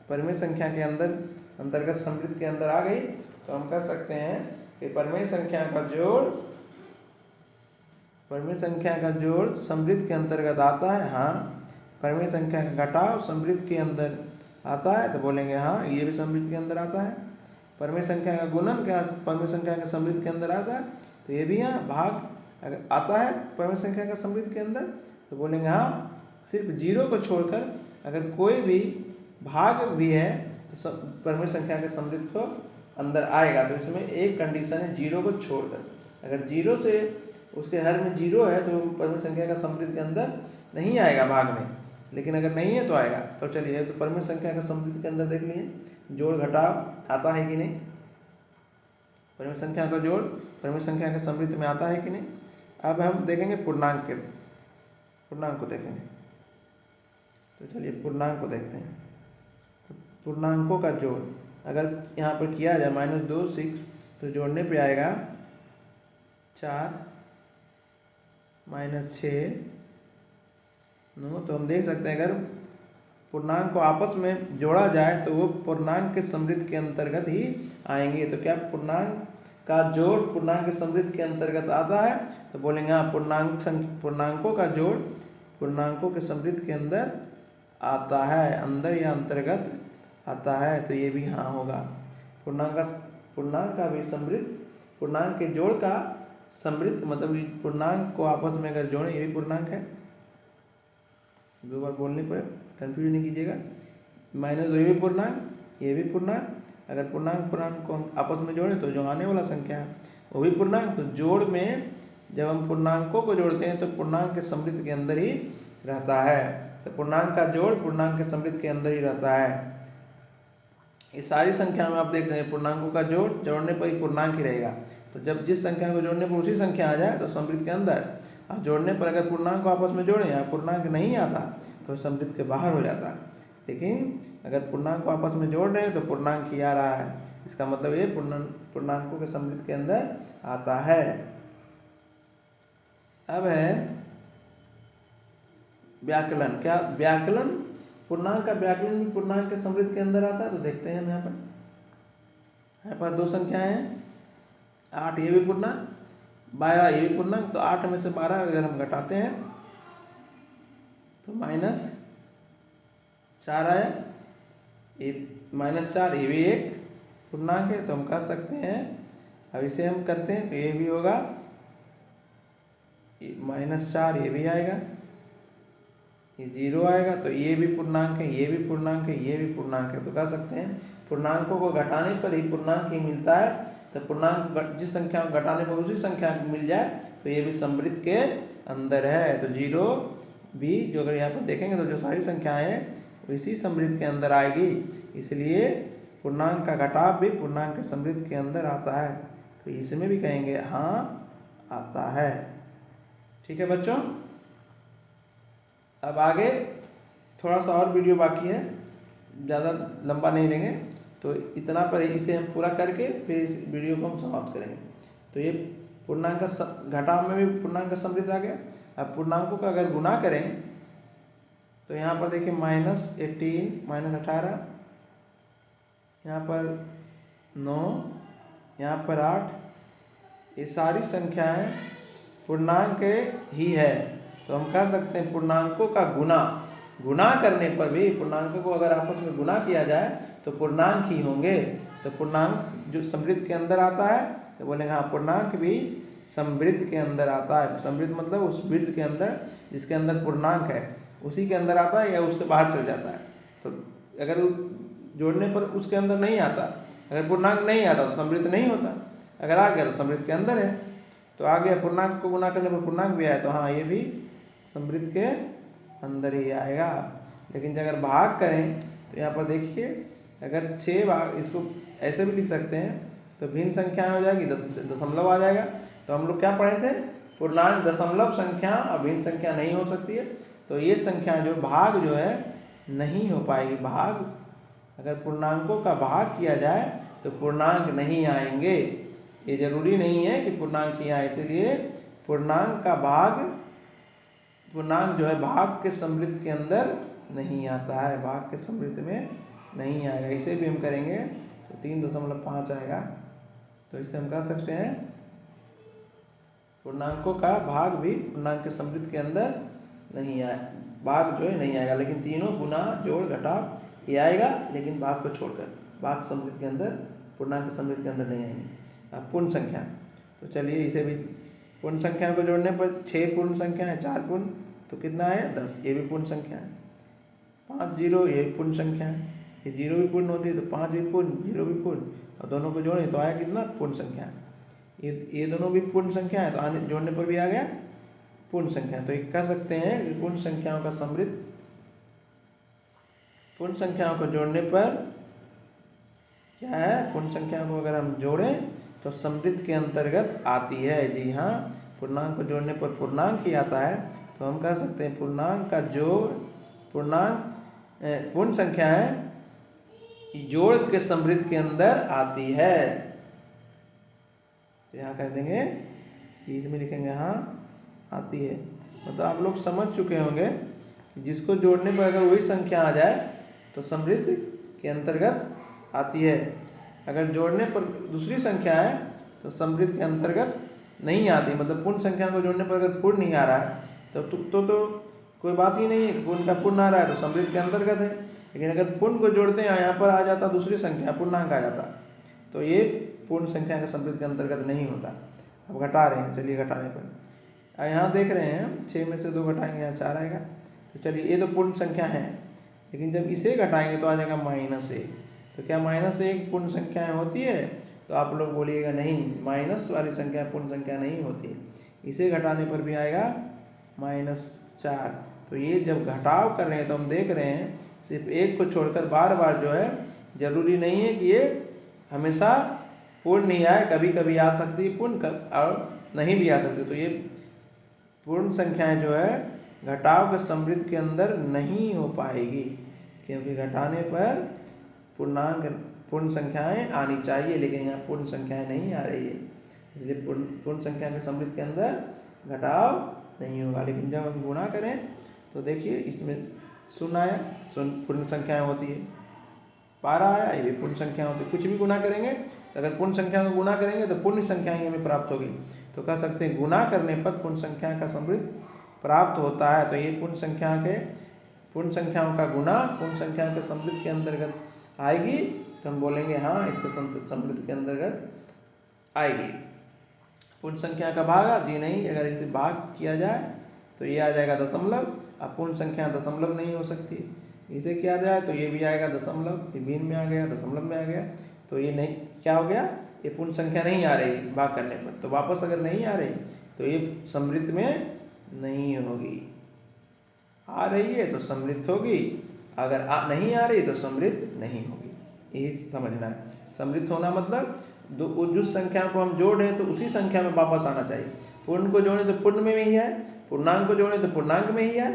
S1: परिमेय संख्या के अंतर्गत समृद्ध के अंदर आ गई। तो हम कह सकते हैं कि परिमेय संख्या का जोड़ समृद्ध के अंतर्गत आता है। हाँ, परिमेय संख्या का घटाव समृद्ध के अंदर आता है, तो बोलेंगे हाँ ये भी समृद्ध के अंदर आता है। परिमेय संख्या का गुणन क्या परिमेय संख्या के समृद्ध के अंदर आता है, तो ये भी यहाँ भाग अगर आता है परिमेय संख्या का समृद्ध के अंदर, तो बोलेंगे हाँ सिर्फ 0 को छोड़कर अगर कोई भी भाग भी है तो परिमेय संख्या के समृद्ध को अंदर आएगा। तो इसमें एक कंडीशन है 0 को छोड़कर, अगर 0 से उसके हर में 0 है तो परिमेय संख्या का समृद्ध के अंदर नहीं आएगा भाग में, लेकिन अगर नहीं है तो आएगा। तो चलिए, तो परिमेय संख्या का समृद्ध के अंदर देख लिए जोड़ घटाव आता है कि नहीं, परिमेय संख्या का जोड़ परिमेय संख्या के समृद्ध में आता है कि नहीं। अब हम देखेंगे पूर्णांक को देखेंगे। तो चलिए पूर्णांक को देखते हैं। तो पूर्णांकों का जोड़ अगर यहाँ पर किया जाए -2 6, तो जोड़ने पे आएगा 4 -6 9। तो हम देख सकते हैं अगर पूर्णांक को आपस में जोड़ा जाए तो वो पूर्णांक के समृद्ध के अंतर्गत ही आएंगे। तो क्या पूर्णांक का जोड़ पूर्णांक के समृद्ध के अंतर्गत आता है, तो बोलेंगे हाँ पूर्णांकों का जोड़ पूर्णांकों के समृद्ध के अंदर आता है, अंदर या अंतर्गत आता है। तो ये भी हाँ होगा। पूर्णांक का भी समृद्ध, पूर्णांक के जोड़ का समृद्ध मतलब पूर्णांक को आपस में अगर जोड़े, ये भी पूर्णांक है। 2 बार बोलने पर कंफ्यूज नहीं कीजिएगा। -2 ये भी पूर्णांक, ये भी पूर्णांक। अगर पूर्णांक को हम आपस में जोड़े तो जो आने वाला संख्या है वो भी पूर्णांक। तो जोड़ में जब हम पूर्णांकों को जोड़ते हैं तो पूर्णांक के समृद्ध के अंदर ही रहता है। तो पूर्णांक का जोड़ पूर्णांक के समृद्ध के अंदर ही रहता है। ये सारी संख्या में आप देख रहे हैं पूर्णांकों का जोड़ने पर ही पूर्णांक ही रहेगा। तो जब जिस संख्या को जोड़ने पर उसी संख्या आ जाए तो समृद्ध के अंदर, और जोड़ने पर अगर पूर्णांक को आपस में जोड़ें या पूर्णांक नहीं आता तो समृद्ध के बाहर हो जाता है। लेकिन अगर पूर्णांक को आपस में जोड़ रहे हैं तो पूर्णांक ही आ रहा है, इसका मतलब ये पूर्णांकों के समृद्ध के अंदर आता है। अब है व्याकलन। क्या व्याकलन पूर्णांक का व्याकलन भी पूर्णांक के समृद्ध के अंदर आता है? तो देखते हैं हम यहाँ पर दो संख्याएं हैं, 8 ये भी पूर्णांक, 12 ये भी पूर्णांक। तो 8 में से 12 अगर हम घटाते हैं तो -4 आया, -4 ये भी एक पूर्णांक है, तो हम कह सकते हैं, अब इसे हम करते हैं तो ये भी होगा -4 ये भी आएगा, ये 0 आएगा, तो ये भी पूर्णांक है, ये भी पूर्णांक है, ये भी पूर्णांक है। तो कह सकते हैं पूर्णांकों को घटाने पर ही पूर्णांक ही मिलता है। तो पूर्णांक जिस संख्या को घटाने पर उसी संख्या मिल जाए तो ये भी समृद्ध के अंदर है। तो 0 भी जो अगर यहाँ पर देखेंगे तो जो सारी संख्याएं हैं इसी समृद्ध के अंदर आएगी, इसलिए पूर्णांक का घटाव भी पूर्णांक के समृद्ध के अंदर आता है। तो इसमें भी कहेंगे हाँ आता है। ठीक है बच्चों, अब आगे थोड़ा सा और वीडियो बाकी है, ज़्यादा लंबा नहीं लेंगे, तो इतना पर इसे हम पूरा करके फिर इस वीडियो को हम समाप्त करेंगे। तो ये पूर्णांक का घटाव में भी पूर्णांक का समृद्ध आ गया। अब पूर्णांकों का अगर गुना करें तो यहाँ पर देखिए -18 -18, यहाँ पर 9, यहाँ पर 8, ये सारी संख्याएं पूर्णांक ही है। तो हम कह सकते हैं पूर्णांकों का गुना करने पर भी, पूर्णांकों को अगर आपस में गुना किया जाए तो पूर्णांक ही होंगे। तो पूर्णांक जो समृद्ध के अंदर आता है तो बोलेंगे हाँ पूर्णांक भी समृद्ध के अंदर आता है। समृद्ध मतलब उस वृत्त के अंदर जिसके अंदर पूर्णांक है उसी के अंदर आता है या उसके बाहर चल जाता है। तो अगर जोड़ने पर उसके अंदर नहीं आता, अगर पूर्णांक नहीं आता तो समृद्ध नहीं होता, अगर आ गया तो समृद्ध के अंदर है। तो आ गया, पूर्णांक को गुना करने पर पूर्णांक भी आया तो हाँ ये भी समृद्ध के अंदर ही आएगा। लेकिन अगर भाग करें तो यहाँ पर देखिए, अगर 6 भाग, इसको ऐसे भी लिख सकते हैं तो भिन्न संख्या हो जाएगी, दशमलव आ जाएगा। तो हम लोग क्या पढ़े थे, पूर्णांक दशमलव संख्या और भिन्न संख्या नहीं हो सकती है। तो ये संख्या जो भाग जो है नहीं हो पाएगी। भाग अगर पूर्णांकों का भाग किया जाए तो पूर्णांक नहीं आएंगे। ये जरूरी नहीं है कि पूर्णांक ही आए, इसलिए पूर्णांक का भाग, पूर्णांक जो है भाग के समृद्ध के अंदर नहीं आता है, भाग के समृद्ध में नहीं आएगा। इसे भी हम करेंगे तो 3.5 आएगा। तो इसे हम कह सकते हैं पूर्णांकों का भाग भी पूर्णांक के समृद्ध के अंदर नहीं आए, भाग जो है नहीं आएगा। लेकिन तीनों गुना जोड़ घटाव ये आएगा, लेकिन भाग को छोड़कर भाग समृद्ध के अंदर, पूर्णांक के समृद्ध के अंदर नहीं आएंगे। अब पूर्ण संख्या, तो चलिए इसे भी पूर्ण संख्या को जोड़ने पर 6 पूर्ण संख्या है, 4 पूर्ण तो कितना है 10, ये भी पूर्ण संख्या है। 5 0 ये पूर्ण संख्या है, ये 0 भी पूर्ण होती है तो 5 भी पूर्ण, 0 भी पूर्ण, और दोनों को जोड़े तो आया कितना पूर्ण संख्या। ये दोनों भी पूर्ण संख्या है तो आने जोड़ने पर भी आ गया पूर्ण संख्या। तो एक कह सकते हैं पूर्ण संख्याओं का समृद्ध, पूर्ण संख्याओं को जोड़ने पर क्या है, पूर्ण संख्याओं को अगर हम जोड़ें तो समृद्ध के अंतर्गत आती है। जी हाँ, पूर्णांक को जोड़ने पर पूर्णांक ही आता है। तो हम कह सकते हैं पूर्णांक का जोड़, पूर्ण संख्या है जोड़ के समृद्ध के अंदर आती है। तो यहाँ कह देंगे कि इसमें लिखेंगे हाँ आती है। मतलब आप लोग समझ चुके होंगे कि जिसको जोड़ने पर अगर वही संख्या आ जाए तो समृद्ध के अंतर्गत आती है। अगर जोड़ने पर दूसरी संख्या है तो समृद्ध के अंतर्गत नहीं आती। मतलब पूर्ण संख्या को जोड़ने पर अगर पूर्ण नहीं आ रहा है तो कोई बात ही नहीं है, पूर्ण का पूर्ण आ रहा है तो समृद्ध के अंतर्गत है। लेकिन अगर पूर्ण को जोड़ते हैं यहाँ पर आ जाता दूसरी संख्या, पूर्णांक आ जाता, तो ये पूर्ण संख्या का समृद्ध के अंतर्गत नहीं होता। अब घटा रहे हैं, चलिए घटाने पर यहाँ देख रहे हैं 6 में से 2 घटाएंगे यहाँ 4 आएगा। तो चलिए ये तो पूर्ण संख्या है, लेकिन जब इसे घटाएंगे तो आ जाएगा -1। तो क्या -1 पूर्ण संख्याएं होती है? तो आप लोग बोलिएगा नहीं, माइनस वाली संख्या पूर्ण संख्या नहीं होती। इसे घटाने पर भी आएगा -4। तो ये जब घटाव कर रहे हैं तो हम देख रहे हैं सिर्फ एक को छोड़कर बार बार जो है, जरूरी नहीं है कि ये हमेशा पूर्ण नहीं आए, कभी कभी आ सकती है पूर्ण और नहीं भी आ सकती। तो ये पूर्ण संख्याएं जो है घटाव के समृद्ध के अंदर नहीं हो पाएगी, क्योंकि घटाने पर पूर्णांक पूर्ण संख्याएं आनी चाहिए, लेकिन यहाँ पूर्ण संख्याएं नहीं आ रही है, इसलिए पूर्ण संख्या के समृद्ध के अंदर घटाव नहीं होगा। लेकिन जब हम गुणा करें तो देखिए इसमें शून्य आया, शून्य पूर्ण संख्याएं होती है, 12 आया, ये भी पूर्ण संख्या होती है। कुछ भी गुणा करेंगे तो अगर पूर्ण संख्या को गुणा करेंगे तो पूर्ण संख्याएं हमें प्राप्त होगी। तो कह सकते हैं गुणा करने पर पूर्ण संख्या का समृद्ध प्राप्त होता है। तो ये पूर्ण संख्याओं का गुणा पूर्ण संख्या के समृद्ध के अंतर्गत आएगी, तो हम बोलेंगे हाँ इसके समृद्ध के अंतर्गत आएगी। पूर्ण संख्या का भागा जी नहीं, अगर इसे भाग किया जाए तो ये आ जाएगा दशमलव। अब पूर्ण संख्या दशमलव नहीं हो सकती, इसे किया जाए तो ये भी आएगा दशमलव, ये बीन में आ गया, दशमलव में आ गया, तो ये नहीं क्या हो गया, ये पूर्ण संख्या नहीं आ रही भाग करने पर। तो वापस अगर नहीं आ रही तो ये समृद्ध में नहीं होगी, आ रही है तो समृद्ध होगी, अगर नहीं आ रही तो समृद्ध नहीं होगी। यही समझना है। समृद्ध होना मतलब जिस संख्या को हम जोड़ रहे हैं तो उसी संख्या में वापस आना चाहिए। पूर्ण को जोड़े तो पूर्ण में ही है, पूर्णांक को जोड़े तो पूर्णांक में ही है,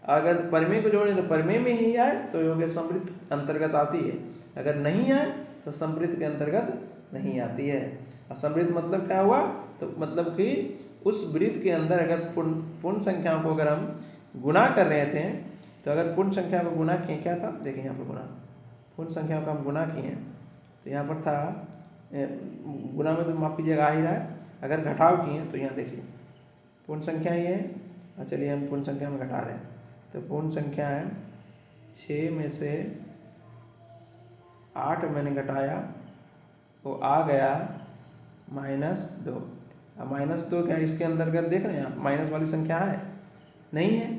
S1: अगर परिमेय को जोड़े तो परिमेय में ही है, तो ये समृद्ध अंतर्गत आती है। अगर नहीं है तो समृद्ध के अंतर्गत नहीं आती है। और समृद्ध मतलब क्या हुआ, तो मतलब कि उस वृत्त के अंदर अगर पूर्ण संख्याओं को अगर हम गुणा कर रहे थे, तो अगर पूर्ण संख्या को गुणा किए, क्या था देखिए यहाँ पर गुणा, पूर्ण संख्याओं का हम गुणा किए तो यहाँ पर था गुणा में तो माफ कीजिएगा आ ही रहा है। अगर घटाव किए तो यहाँ देखिए पूर्ण संख्या ये है, चलिए हम पूर्ण संख्या में घटा रहे हैं, तो पूर्ण संख्या है 6 में से 8 मैंने घटाया, वो आ गया -2। अब -2 क्या इसके अंतर्गत देख रहे हैं आप, माइनस वाली संख्या है नहीं है,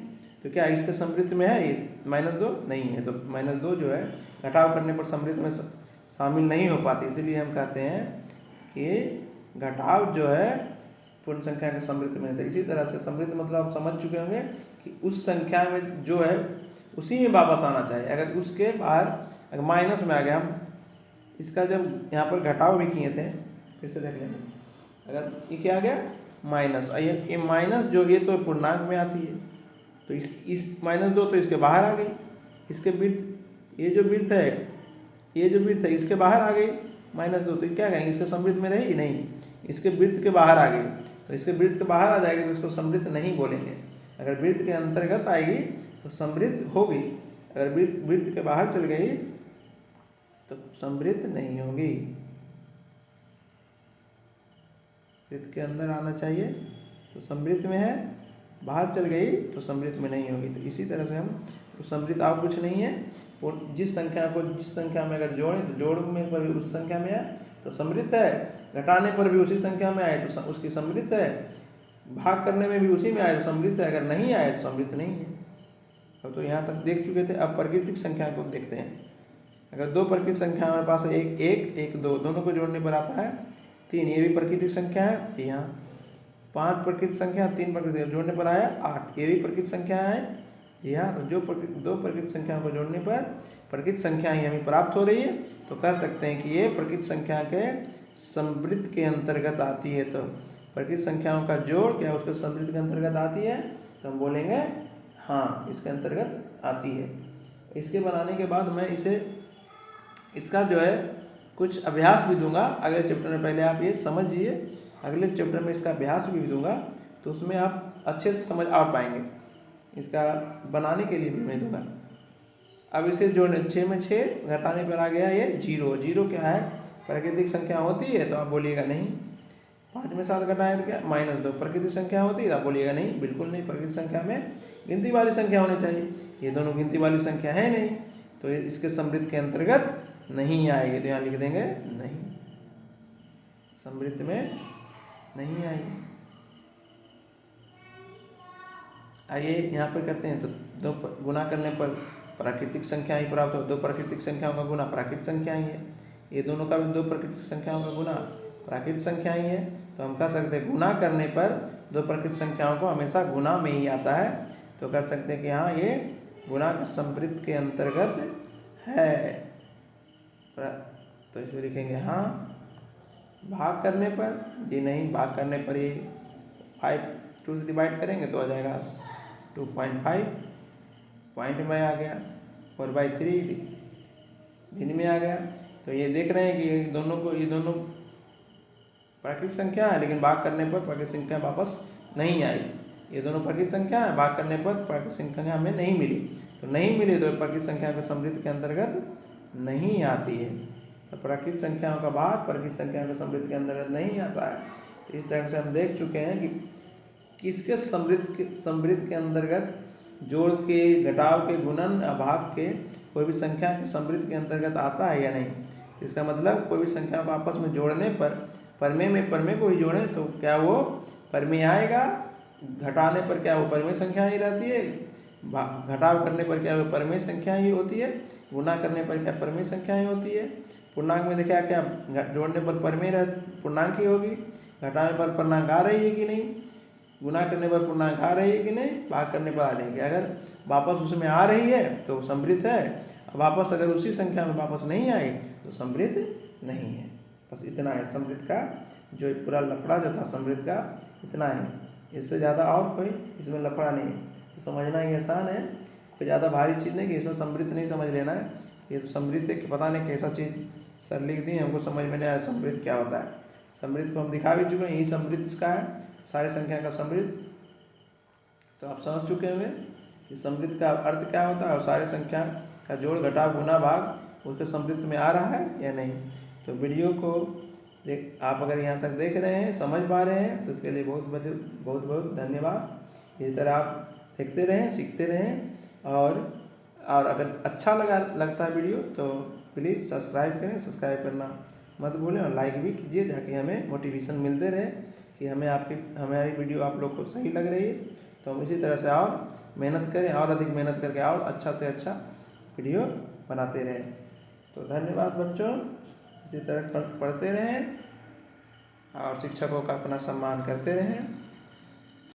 S1: तो क्या इसके समृद्ध में है ये -2 नहीं है, तो -2 जो है घटाव करने पर समृद्ध में शामिल नहीं हो पाती। इसीलिए हम कहते हैं कि घटाव जो है पूर्ण संख्या के समृद्ध में। तो इसी तरह से समृद्ध मतलब आप समझ चुके होंगे कि उस संख्या में जो है उसी में वापस आना चाहिए। अगर उसके बाहर अगर माइनस में आ गया, हम इसका जब यहाँ पर घटाव भी किए थे, फिर से देख लेंगे, अगर ये क्या आ गया माइनस, ये माइनस जो ये तो पूर्णांक में आती है, तो इस -2 तो इसके बाहर आ गई, इसके वृत्त ये जो वृत्त है इसके बाहर आ गई -2, तो क्या कहेंगे इसके समृद्ध में रहेगी नहीं, इसके वृत्त के बाहर आ गई, तो इसके वृत्त के बाहर आ जाएगी तो इसको समृद्ध नहीं बोलेंगे। अगर वृत्त के अंतर्गत आएगी तो समृद्ध होगी, अगर वृत्त के बाहर चल गई तो समृद्ध नहीं होगी। वृत्त के अंदर आना चाहिए तो समृद्ध में है, बाहर चल गई तो समृद्ध में नहीं होगी। तो इसी तरह से हम तो समृद्ध और कुछ नहीं है, जिस संख्या में अगर जोड़ें तो जोड़ में पर भी उस संख्या में है तो समृद्ध है, घटाने पर भी उसी संख्या में आए तो उसकी समृद्ध है, भाग करने में भी उसी में आए तो समृद्ध है, अगर नहीं आए तो समृद्ध नहीं है। अब तो यहाँ तक देख चुके थे। अब प्राकृतिक संख्या को देखते हैं। अगर दो प्राकृतिक संख्या हमारे पास है, एक 2, दोनों को जोड़ने पर आता है 3, ये भी प्राकृतिक संख्या है जी हाँ। 5 प्राकृतिक संख्या, 3 प्राकृतिक जोड़ने पर आया 8, ये भी प्राकृतिक संख्या है जी हाँ। तो दो प्राकृतिक संख्याओं को जोड़ने पर प्राकृतिक संख्या ही हमें प्राप्त हो रही है, तो कह सकते हैं कि ये प्राकृतिक संख्या के समृद्ध के अंतर्गत आती है। तो प्राकृतिक संख्याओं का जोड़ क्या उसके समृद्ध के अंतर्गत आती है, तो हम बोलेंगे हाँ इसके अंतर्गत आती है। इसके बनाने के बाद मैं इसका जो है कुछ अभ्यास भी दूंगा अगले चैप्टर में। पहले आप ये समझिए, अगले चैप्टर में इसका अभ्यास भी दूंगा, तो उसमें आप अच्छे से समझ आ पाएंगे। इसका बनाने के लिए भी मैं दूंगा। अब इसे जोड़ने 6 में 6 घटाने पर आ गया ये 0। 0 क्या है, प्राकृतिक संख्या होती है, तो आप बोलिएगा नहीं। 5 में 7 घटाएं तो क्या -2 प्राकृतिक संख्या होती है, तो आप बोलिएगा नहीं, बिल्कुल नहीं। प्राकृतिक संख्या में गिनती वाली संख्या होनी चाहिए, ये दोनों गिनती वाली संख्या है नहीं, तो इसके समृद्ध के अंतर्गत नहीं आएगी। तो यहाँ लिख देंगे नहीं, समृद्ध में नहीं आएगी। आइए यहाँ पर करते हैं। तो 2 गुना करने पर प्राकृतिक संख्या ही प्राप्त हो, 2 प्राकृतिक संख्याओं का गुना प्राकृतिक संख्या ही है, ये दोनों का भी 2 प्राकृतिक संख्याओं का गुना प्राकृतिक संख्या ही है। तो हम कह सकते हैं गुना करने पर 2 प्राकृतिक संख्याओं को हमेशा गुना में ही आता है, तो कर सकते हैं कि हाँ ये गुना के समृद्ध के अंतर्गत है। तो इसमें लिखेंगे हाँ। भाग करने पर जी नहीं, भाग करने पर ये 5 2 से डिवाइड करेंगे तो आ जाएगा 2.5, पॉइंट में आ गया। 4/3 भिन्न में आ गया। तो ये देख रहे हैं कि ये दोनों प्राकृतिक संख्या है, लेकिन भाग करने पर प्राकृतिक संख्या वापस नहीं आई। ये दोनों प्राकृतिक संख्या है, भाग करने पर प्राकृतिक संख्या हमें नहीं मिली। तो नहीं मिली तो प्राकृतिक संख्या के समृद्ध के अंतर्गत नहीं आती है। तो प्राकृतिक संख्याओं का भाग प्राकृतिक संख्या के समृद्ध के अंतर्गत नहीं आता है। तो इस तरह से हम देख चुके हैं कि किसके समृद्ध के अंतर्गत जोड़ के, घटाव के, गुणन, भाग के कोई भी संख्या के समृद्ध के अंतर्गत आता है या नहीं। तो इसका मतलब कोई भी संख्या को आपस में जोड़ने पर परमे में परमे को ही जोड़ें तो क्या वो परमे आएगा, घटाने पर क्या वो परमे संख्या ही रहती है, घटाव करने पर क्या वो परमे संख्या ही होती है, गुना करने पर क्या परमे संख्या ही होती है। पूर्णांक में देखा क्या जोड़ने पर परमे पूर्णांक ही होगी, घटाने पर पूर्णांक आ रही है कि नहीं, गुना करने पर पूर्णांक आ रही है कि नहीं, भाग करने पर आ रही है कि अगर वापस उसमें आ रही है तो समृद्ध है, वापस अगर उसी संख्या में वापस नहीं आई तो समृद्ध नहीं है। बस इतना है समृद्ध का जो पूरा लफड़ा जो था समृद्ध का इतना है, इससे ज़्यादा और कोई इसमें लफड़ा नहीं है। तो समझना ही आसान है, कोई ज़्यादा भारी चीज़ नहीं कि ऐसा समृद्ध नहीं समझ लेना है। ये तो समृद्ध है कि पता नहीं कैसा चीज़ सर लिख दी हमको समझ में नहीं आया समृद्ध क्या होता है। समृद्ध को हम दिखा भी चुके हैं, यही समृद्ध इसका है, सारे संख्या का समृद्ध। तो आप समझ चुके होंगे कि समृद्ध का अर्थ क्या होता है और सारे संख्या का जोड़, घटाव, गुना, भाग उसके समृद्ध में आ रहा है या नहीं। तो वीडियो को आप अगर यहाँ तक देख रहे हैं, समझ पा रहे हैं तो इसके लिए बहुत बहुत धन्यवाद। इसी तरह आप देखते रहें, सीखते रहें और अगर अच्छा लगता है वीडियो तो प्लीज़ सब्सक्राइब करें, सब्सक्राइब करना मत भूलें और लाइक भी कीजिए ताकि हमें मोटिवेशन मिलते रहे कि हमारी वीडियो आप लोग को सही लग रही है। तो हम इसी तरह से और मेहनत करें और अधिक मेहनत करके और अच्छा से अच्छा वीडियो बनाते रहें। तो धन्यवाद बच्चों, इसी तरह पढ़ते रहें और शिक्षकों का अपना सम्मान करते रहें।